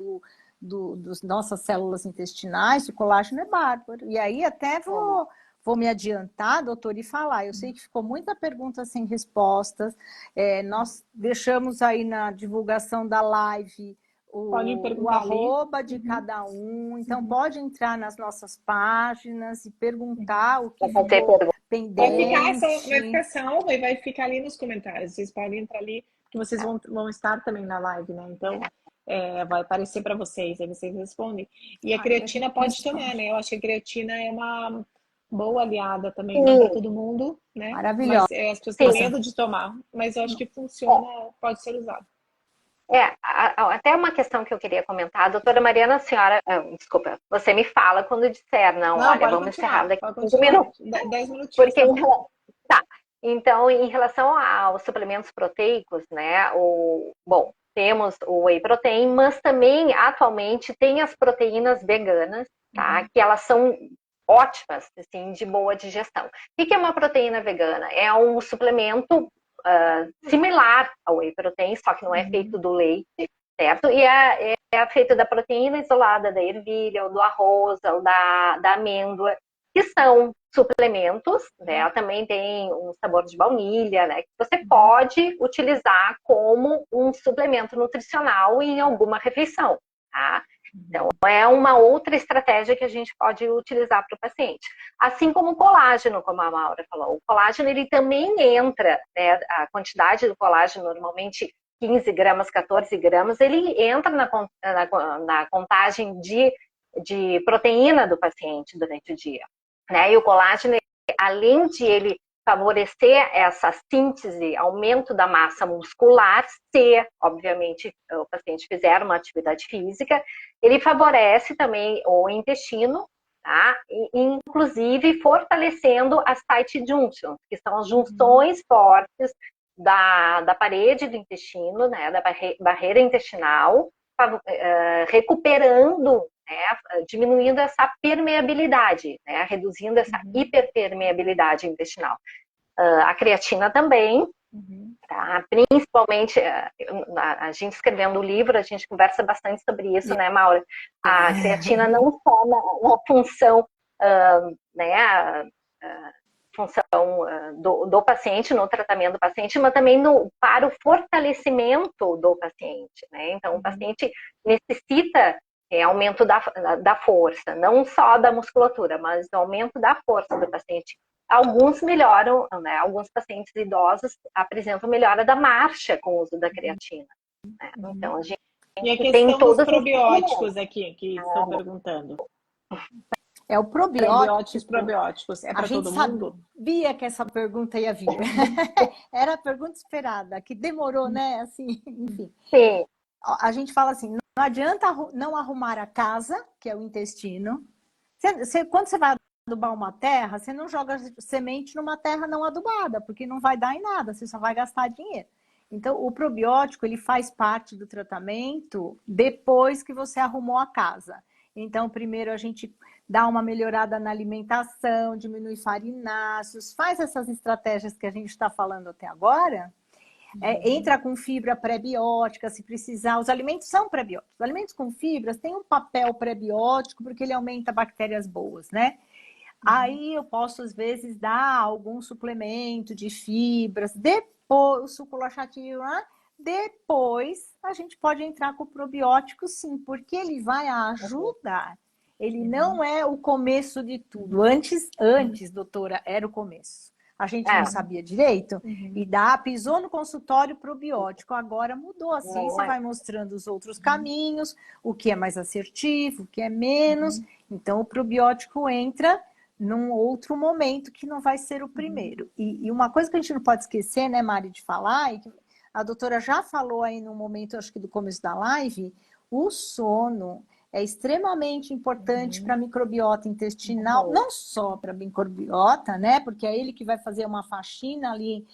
Speaker 3: das nossas células intestinais. O colágeno é bárbaro. E aí até vou me adiantar, doutor, e falar. Eu sei que ficou muita pergunta sem respostas. Nós deixamos aí na divulgação da live o arroba de cada um. Então, pode entrar nas nossas páginas e perguntar o que ficou pendente.
Speaker 1: Vai ficar salvo e vai ficar ali nos comentários. Vocês podem entrar ali, que vocês vão estar também na live, né? Então, vai aparecer para vocês, aí vocês respondem. E a creatina pode tomar, né? Eu acho que a creatina é uma boa aliada também, não para todo mundo, né?
Speaker 3: Maravilhosa.
Speaker 1: Mas as pessoas têm medo de tomar, mas eu acho que funciona, pode ser usado.
Speaker 2: Até uma questão que eu queria comentar, doutora Mariana, a senhora, desculpa, você me fala quando disser, olha, vamos encerrar daqui a 5 minutos.
Speaker 1: 10 minutinhos.
Speaker 2: Porque, então, em relação aos suplementos proteicos, né, temos o whey protein, mas também, atualmente, tem as proteínas veganas, tá, que elas são ótimas, assim, de boa digestão. O que é uma proteína vegana? É um suplemento similar ao whey protein, só que não é feito do leite, certo? E é feito da proteína isolada da ervilha, ou do arroz, ou da amêndoa, que são suplementos, né? Também tem um sabor de baunilha, né? Que você pode utilizar como um suplemento nutricional em alguma refeição, tá? Então, é uma outra estratégia que a gente pode utilizar para o paciente. Assim como o colágeno, como a Maura falou. O colágeno, ele também entra, né, a quantidade do colágeno, normalmente 15 gramas, 14 gramas, ele entra na contagem de proteína do paciente durante o dia. Né? E o colágeno, além de ele favorecer essa síntese, aumento da massa muscular, se, obviamente, o paciente fizer uma atividade física, ele favorece também o intestino, tá? Inclusive fortalecendo as tight junctions, que são as junções fortes da parede do intestino, né? Da barreira intestinal, recuperando, né? Diminuindo essa permeabilidade, né? Reduzindo essa hiperpermeabilidade intestinal. A creatina também, tá? Principalmente, a gente escrevendo o livro, a gente conversa bastante sobre isso, né, Maura? A creatina não só na função, né, função do paciente, no tratamento do paciente, mas também para o fortalecimento do paciente, né? Então, o paciente necessita aumento da força, não só da musculatura, mas o aumento da força do paciente. Alguns melhoram, né? Alguns pacientes idosos apresentam melhora da marcha com o uso da creatina. Né? Então, a gente
Speaker 1: e a questão
Speaker 2: tem
Speaker 1: dos probióticos aqui, que estão perguntando.
Speaker 3: É o
Speaker 1: Prebióticos,
Speaker 3: probiótico.
Speaker 1: probióticos. É
Speaker 3: A
Speaker 1: para
Speaker 3: gente
Speaker 1: todo mundo?
Speaker 3: sabia que essa pergunta ia vir. Era a pergunta esperada, que demorou, né? Assim, enfim.
Speaker 2: Sim.
Speaker 3: A gente fala assim, não adianta não arrumar a casa, que é o intestino. Quando você vai adubar uma terra, você não joga semente numa terra não adubada, porque não vai dar em nada, você só vai gastar dinheiro. Então, o probiótico, ele faz parte do tratamento depois que você arrumou a casa. Então, primeiro a gente dá uma melhorada na alimentação, diminui farináceos, faz essas estratégias que a gente está falando até agora, entra com fibra pré-biótica, se precisar. Os alimentos são pré-bióticos. Os alimentos com fibras têm um papel pré-biótico porque ele aumenta bactérias boas, né? Aí eu posso, às vezes, dar algum suplemento de fibras, depois, o suco laxativo, né? Depois a gente pode entrar com o probiótico, sim, porque ele vai ajudar. Ele não é o começo de tudo. Antes, doutora, era o começo. A gente não
Speaker 2: É,
Speaker 3: sabia direito
Speaker 1: Uhum.
Speaker 3: e pisou no consultório probiótico. Agora mudou, a ciência vai mostrando os outros caminhos, o que é mais assertivo, o que é menos. Então, o probiótico entra num outro momento que não vai ser o primeiro. E uma coisa que a gente não pode esquecer, né, Mari, de falar, e que a doutora já falou aí no momento, acho que do começo da live, o sono é extremamente importante para a microbiota intestinal, não só para a microbiota, né, porque é ele que vai fazer uma faxina ali,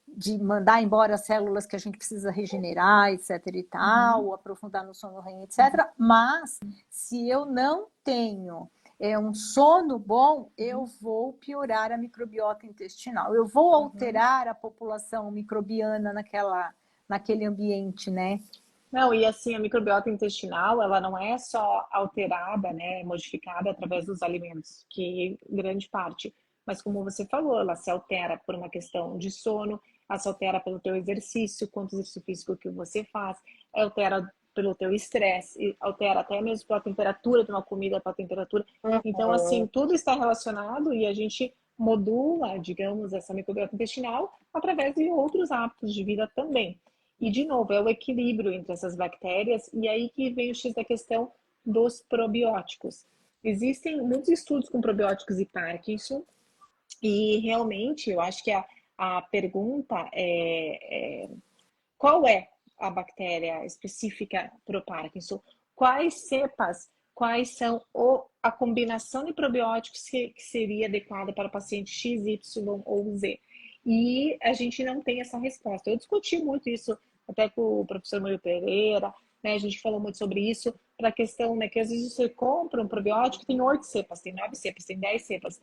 Speaker 3: de mandar embora as células que a gente precisa regenerar, etc e tal, aprofundar no sono REM, etc. Mas, se eu não tenho um sono bom, eu vou piorar a microbiota intestinal. Eu vou alterar a população microbiana naquele ambiente, né?
Speaker 1: Não, e assim, a microbiota intestinal, ela não é só alterada, né, modificada através dos alimentos, que grande parte, mas como você falou, ela se altera por uma questão de sono, ela se altera pelo teu exercício, quanto exercício físico que você faz, altera pelo teu estresse, altera até mesmo pela temperatura de uma comida, pela temperatura. Então, assim, tudo está relacionado e a gente modula, digamos, essa microbiota intestinal através de outros hábitos de vida também. E, de novo, é o equilíbrio entre essas bactérias, e aí que vem o X da questão dos probióticos. Existem muitos estudos com probióticos e Parkinson, e realmente eu acho que a pergunta é qual é a bactéria específica para o Parkinson? Quais cepas, quais são a combinação de probióticos que seria adequada para o paciente X, Y ou Z? E a gente não tem essa resposta. Eu discuti muito isso até com o professor Mário Pereira, né? A gente falou muito sobre isso, para a questão, né, que às vezes você compra um probiótico, tem 8 cepas, tem 9 cepas, tem 10 cepas.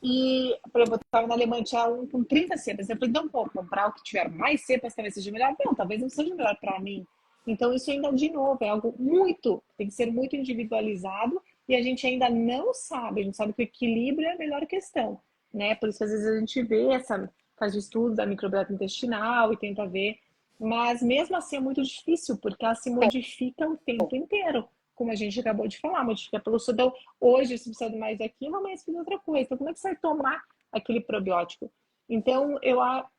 Speaker 1: E, por exemplo, eu estava na Alemanha, tinha um com 30 cepas. Eu falei, não, pô, comprar o que tiver mais cepas talvez seja melhor. Não, talvez não seja melhor para mim. Então, isso ainda, de novo, é algo tem que ser muito individualizado e a gente ainda não sabe. A gente sabe que o equilíbrio é a melhor questão, né? Por isso que às vezes a gente faz estudos da microbiota intestinal e tenta ver. Mas mesmo assim é muito difícil, porque ela se modifica o tempo inteiro. Como a gente acabou de falar, modifica pelo sodão. Hoje, se precisa de mais daquilo, amanhã se precisa de outra coisa. Então, como é que você vai tomar aquele probiótico? Então,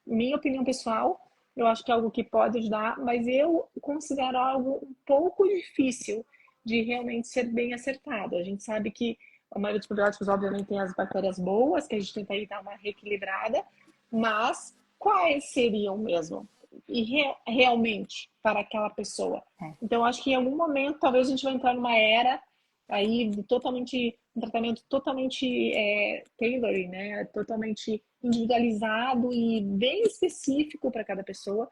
Speaker 1: minha opinião pessoal, eu acho que é algo que pode ajudar, mas eu considero algo um pouco difícil de realmente ser bem acertado. A gente sabe que a maioria dos probióticos, obviamente, tem as bactérias boas, que a gente tenta aí dar uma reequilibrada, mas quais seriam mesmo? E realmente para aquela pessoa. Então, acho que em algum momento, talvez a gente vai entrar numa era aí um tratamento totalmente tailoring, né? Totalmente individualizado e bem específico para cada pessoa,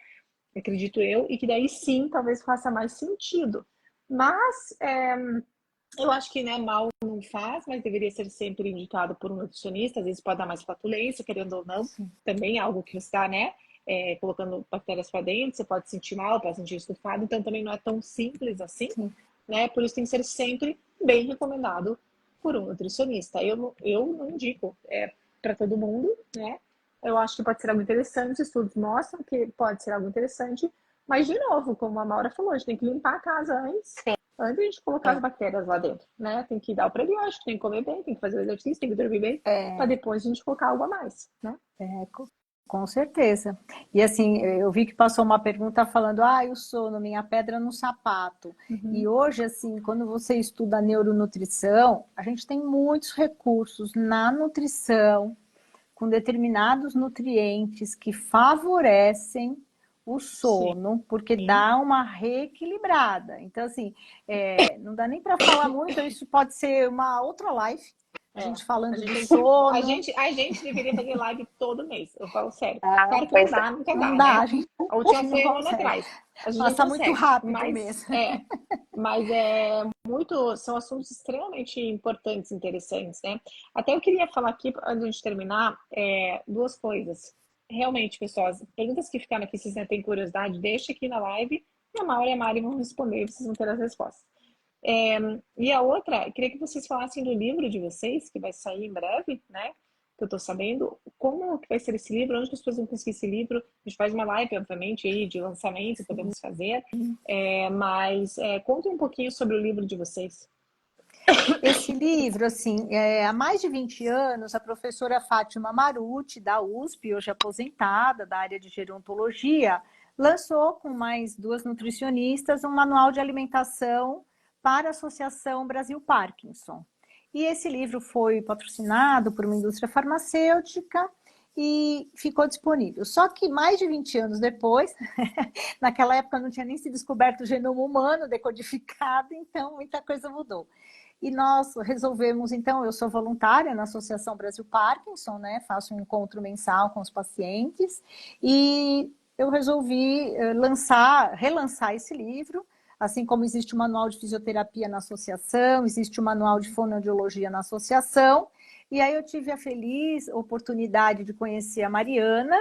Speaker 1: acredito eu, e que daí sim, talvez faça mais sentido. Mas eu acho que, né, mal não faz, mas deveria ser sempre indicado por um nutricionista. Às vezes pode dar mais flatulência, querendo ou não. Sim. Também é algo que você está, né, colocando bactérias para dentro. Você pode sentir mal, pode sentir estufado. Então também não é tão simples assim, né? Por isso tem que ser sempre bem recomendado por um nutricionista. Eu não indico para todo mundo, né? Eu acho que pode ser algo interessante. Os estudos mostram que pode ser algo interessante. Mas, de novo, como a Maura falou, a gente tem que limpar a casa antes.
Speaker 2: Sim.
Speaker 1: Antes de a gente colocar as bactérias lá dentro, né? Tem que dar o prebiótico, tem que comer bem, tem que fazer o exercício, tem que dormir bem, para depois a gente colocar algo a mais, né?
Speaker 3: Com certeza. E assim, eu vi que passou uma pergunta falando, o sono, minha pedra no sapato. E
Speaker 1: Uhum.
Speaker 3: hoje, assim, quando você estuda neuronutrição, a gente tem muitos recursos na nutrição, com determinados nutrientes que favorecem o
Speaker 1: Sim.
Speaker 3: sono, porque dá uma reequilibrada. Então, assim, não dá nem para falar muito, isso pode ser uma outra live, a
Speaker 1: É,
Speaker 3: gente
Speaker 1: a
Speaker 3: falando
Speaker 1: gente
Speaker 3: do
Speaker 1: tem
Speaker 3: sono.
Speaker 1: a gente deveria fazer live todo mês, eu falo sério.
Speaker 2: Ah,
Speaker 1: Claro que não
Speaker 2: pois é.
Speaker 1: dá, nunca
Speaker 3: Não
Speaker 1: dá,
Speaker 3: dá,
Speaker 1: né?
Speaker 3: a gente
Speaker 1: A última
Speaker 3: não
Speaker 1: foi um ano
Speaker 3: consegue.
Speaker 1: atrás. A gente não
Speaker 3: Passa muito
Speaker 1: consegue,
Speaker 3: rápido mesmo.
Speaker 1: mas são assuntos extremamente importantes, interessantes, né? Até eu queria falar aqui, antes de terminar, duas coisas. Realmente, pessoal, as perguntas que ficaram aqui, se vocês têm curiosidade, deixa aqui na live e a Maura e a Mari vão responder, vocês vão ter as respostas. E a outra, eu queria que vocês falassem do livro de vocês, que vai sair em breve, né? Que eu tô sabendo. Como que vai ser esse livro? Onde que as pessoas vão conseguir esse livro? A gente faz uma live, obviamente, aí de lançamento, podemos fazer. Mas conta um pouquinho sobre o livro de vocês.
Speaker 3: Esse livro, assim, há mais de 20 anos, a professora Fátima Maruti, da USP, hoje aposentada, da área de gerontologia, lançou com mais duas nutricionistas um manual de alimentação para a Associação Brasil Parkinson. E esse livro foi patrocinado por uma indústria farmacêutica e ficou disponível. Só que mais de 20 anos depois, naquela época não tinha nem se descoberto o genoma humano decodificado, então muita coisa mudou. E nós resolvemos, então, eu sou voluntária na Associação Brasil Parkinson, né? Faço um encontro mensal com os pacientes e eu resolvi relançar esse livro, assim como existe o manual de fisioterapia na associação, existe o manual de fonoaudiologia na associação. E aí eu tive a feliz oportunidade de conhecer a Mariana.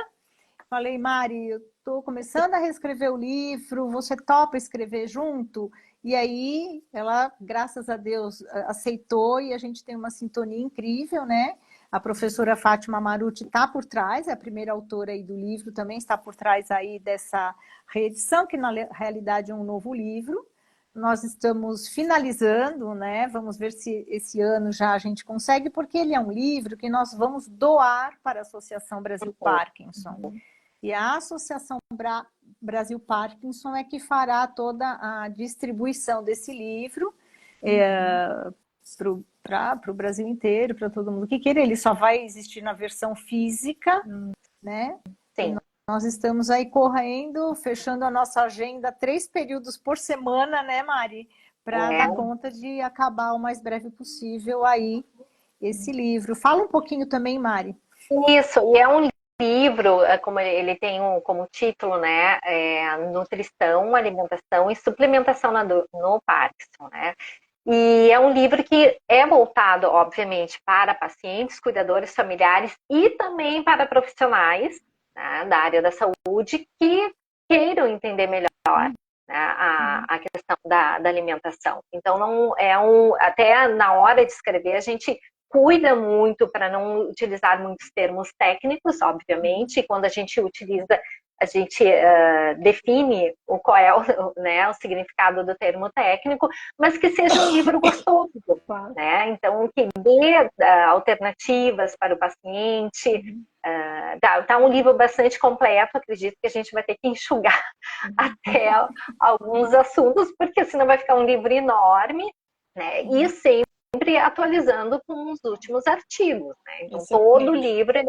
Speaker 3: Falei, Mari, eu estou começando a reescrever o livro, você topa escrever junto? E aí ela, graças a Deus, aceitou e a gente tem uma sintonia incrível, né? A professora Fátima Maruti está por trás, é a primeira autora aí do livro, também está por trás aí dessa reedição, que na realidade é um novo livro. Nós estamos finalizando, né? Vamos ver se esse ano já a gente consegue, porque ele é um livro que nós vamos doar para a Associação Brasil Parkinson. E a Associação Brasil Parkinson é que fará toda a distribuição desse livro para o Brasil inteiro, para todo mundo que queira. Ele só vai existir na versão física, né?
Speaker 2: Sim.
Speaker 3: E nós estamos aí correndo, fechando a nossa agenda 3 períodos por semana, né, Mari? Para dar conta de acabar o mais breve possível aí esse livro. Fala um pouquinho também, Mari.
Speaker 2: Isso, e é um livro, como ele tem como título, né, Nutrição, Alimentação e Suplementação no Parkinson, né? E é um livro que é voltado, obviamente, para pacientes, cuidadores familiares e também para profissionais, né, da área da saúde que queiram entender melhor, né, a questão da alimentação. Então, não é até na hora de escrever, a gente cuida muito para não utilizar muitos termos técnicos, obviamente, e quando a gente utiliza, a gente define qual é o significado do termo técnico, mas que seja um livro gostoso, né? Então, que dê alternativas para o paciente. Tá um livro bastante completo, acredito que a gente vai ter que enxugar até alguns assuntos, porque senão vai ficar um livro enorme, né? E sempre atualizando com os últimos artigos, né? Então, todo o livro é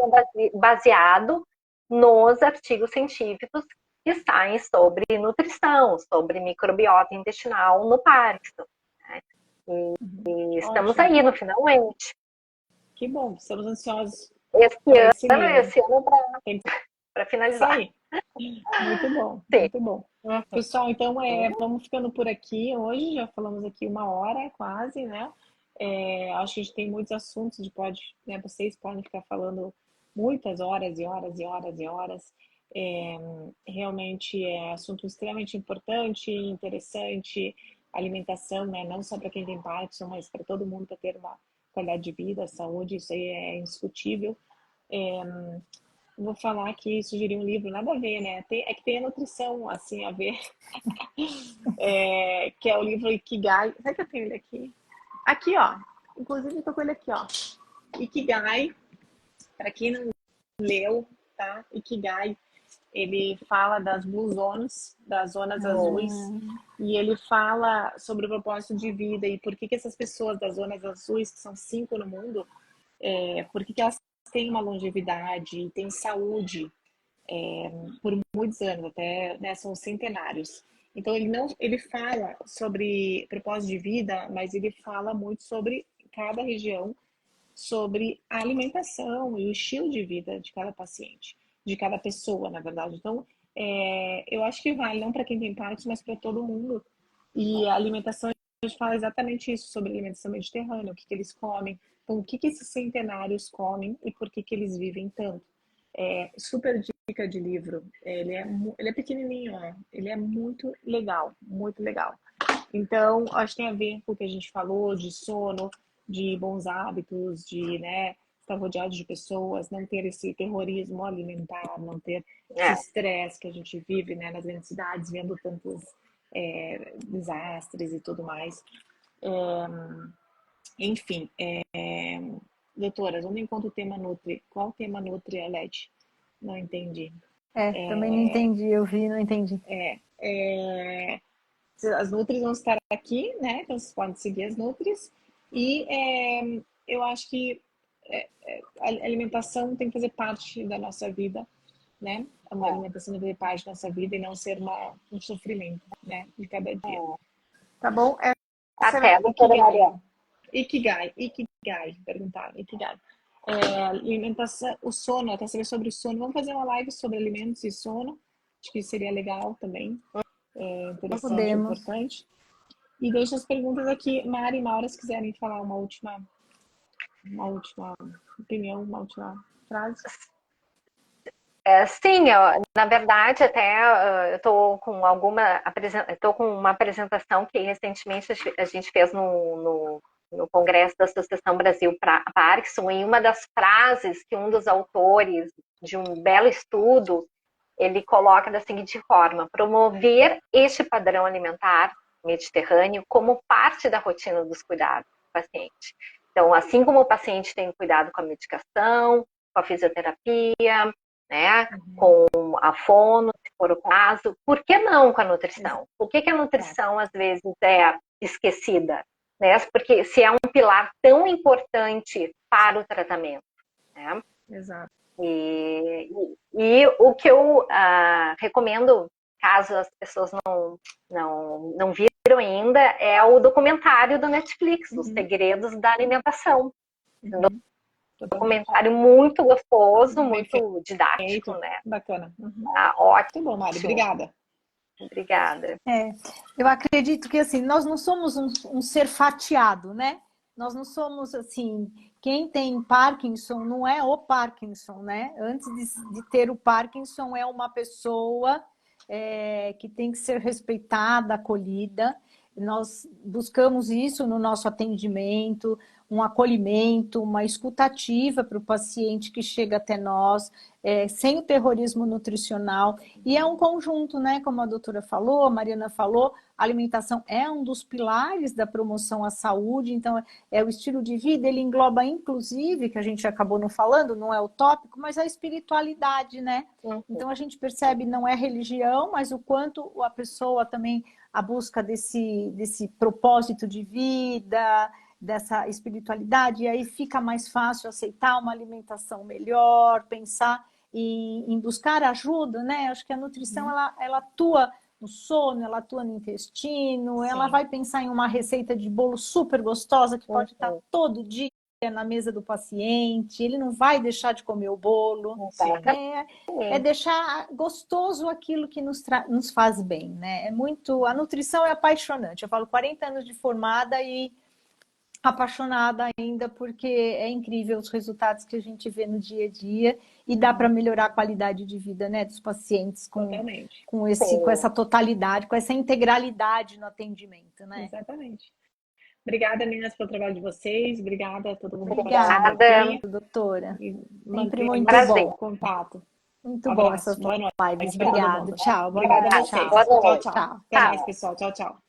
Speaker 2: baseado nos artigos científicos que saem sobre nutrição, sobre microbiota intestinal no Parkinson, né? E estamos aí no finalmente.
Speaker 1: Que bom, estamos ansiosos
Speaker 2: esse ano para finalizar.
Speaker 1: Isso aí. Muito bom, muito bom. Pessoal, então vamos ficando por aqui hoje, já falamos aqui 1 hora quase, né? Acho que a gente tem muitos assuntos, né, vocês podem ficar falando muitas horas e horas e horas e horas. Realmente é assunto extremamente importante, interessante, alimentação, né? Não só para quem tem Parkinson, mas para todo mundo, para ter uma qualidade de vida, saúde, isso aí é indiscutível. Vou falar aqui, sugerir um livro, nada a ver, né? É que tem a nutrição, assim, a ver. Que é o livro Ikigai. Será que eu tenho ele aqui? Aqui, ó. Inclusive, eu tô com ele aqui, ó. Ikigai. Para quem não leu, tá? Ikigai. Ele fala das Blue Zones, das zonas azuis, e ele fala sobre o propósito de vida e por que que essas pessoas das zonas azuis, que são 5 no mundo, por que que elas têm uma longevidade, têm saúde por muitos anos, até, né, são centenários. Então ele fala sobre propósito de vida, mas ele fala muito sobre cada região, sobre a alimentação e o estilo de vida de cada paciente, de cada pessoa, na verdade. Então, eu acho que vale não para quem tem Parkinson, mas para todo mundo. E a alimentação, a gente fala exatamente isso, sobre a alimentação mediterrânea, o que que eles comem, então, o que que esses centenários comem e por que que eles vivem tanto. Super dica de livro. Ele é pequenininho, ó. Ele é muito legal, muito legal. Então, acho que tem a ver com o que a gente falou de sono, de bons hábitos, de, né, estar rodeado de pessoas, não ter esse terrorismo alimentar, não ter esse estresse que a gente vive, né, nas grandes cidades, vendo tantos desastres e tudo mais. Enfim, doutora, onde encontra o tema Nutri? Qual o tema Nutri, Alete? Não entendi.
Speaker 3: Também não entendi, eu vi, não entendi.
Speaker 1: As Nutris vão estar aqui, né? Então vocês podem seguir as Nutris. E eu acho que a alimentação tem que fazer parte da nossa vida, né? A alimentação tem que fazer parte da nossa vida e não ser um sofrimento, né? De cada dia. Tá bom?
Speaker 2: Até, doutora Mariana.
Speaker 1: Ikigai, perguntaram, Ikigai. Alimentação, o sono, até saber sobre o sono. Vamos fazer uma live sobre alimentos e sono. Acho que seria legal também. Interessante, importante. E deixa as perguntas aqui. Mari e Maura, se quiserem falar uma última opinião, uma última frase.
Speaker 2: Sim, na verdade, até eu estou com uma apresentação que recentemente a gente fez no Congresso da Associação Brasil Parkinson, e uma das frases que um dos autores de um belo estudo, ele coloca da seguinte forma: promover este padrão alimentar mediterrâneo como parte da rotina dos cuidados do paciente. Então, assim como o paciente tem cuidado com a medicação, com a fisioterapia, né, com a fono, se for o caso, por que não com a nutrição? Por que a nutrição, às vezes, é esquecida? Né? Porque se é um pilar tão importante para o tratamento. Né?
Speaker 1: Exato.
Speaker 2: E o que eu recomendo, caso as pessoas não viram ainda, é o documentário do Netflix, Os Segredos da Alimentação. Um documentário muito gostoso, muito didático, né?
Speaker 1: Bacana.
Speaker 2: Ótimo.
Speaker 1: Muito bom, Mari. Obrigada.
Speaker 2: Obrigada.
Speaker 3: Eu acredito que assim, nós não somos um ser fatiado, né? Nós não somos assim, quem tem Parkinson não é o Parkinson, né? Antes de ter o Parkinson, é uma pessoa que tem que ser respeitada, acolhida. Nós buscamos isso no nosso atendimento, um acolhimento, uma escutativa para o paciente que chega até nós, sem o terrorismo nutricional. E é um conjunto, né? Como a doutora falou, a Mariana falou, a alimentação é um dos pilares da promoção à saúde, então o estilo de vida, ele engloba inclusive, que a gente acabou não falando, não é o tópico, mas a espiritualidade, né? Então a gente percebe, não é religião, mas o quanto a pessoa também, a busca desse propósito de vida, dessa espiritualidade, e aí fica mais fácil aceitar uma alimentação melhor, pensar em buscar ajuda, né? Acho que a nutrição, ela atua no sono, ela atua no intestino,
Speaker 1: Sim.
Speaker 3: Ela vai pensar em uma receita de bolo super gostosa que pode estar todo dia na mesa do paciente, ele não vai deixar de comer o bolo. É deixar gostoso aquilo que nos faz bem, né? A nutrição é apaixonante. Eu falo 40 anos de formada e apaixonada ainda, porque é incrível os resultados que a gente vê no dia a dia e dá para melhorar a qualidade de vida, né, dos pacientes com essa totalidade, com essa integralidade no atendimento, né?
Speaker 1: Exatamente. Obrigada, meninas, pelo trabalho de vocês. Obrigada a todo mundo.
Speaker 3: Obrigada, doutora. Sempre muito bom.
Speaker 1: Contato.
Speaker 3: Muito bom essas lives. Obrigada. Tchau.
Speaker 1: Obrigada a vocês.
Speaker 3: Tchau.
Speaker 1: Até mais, pessoal. Tchau, tchau.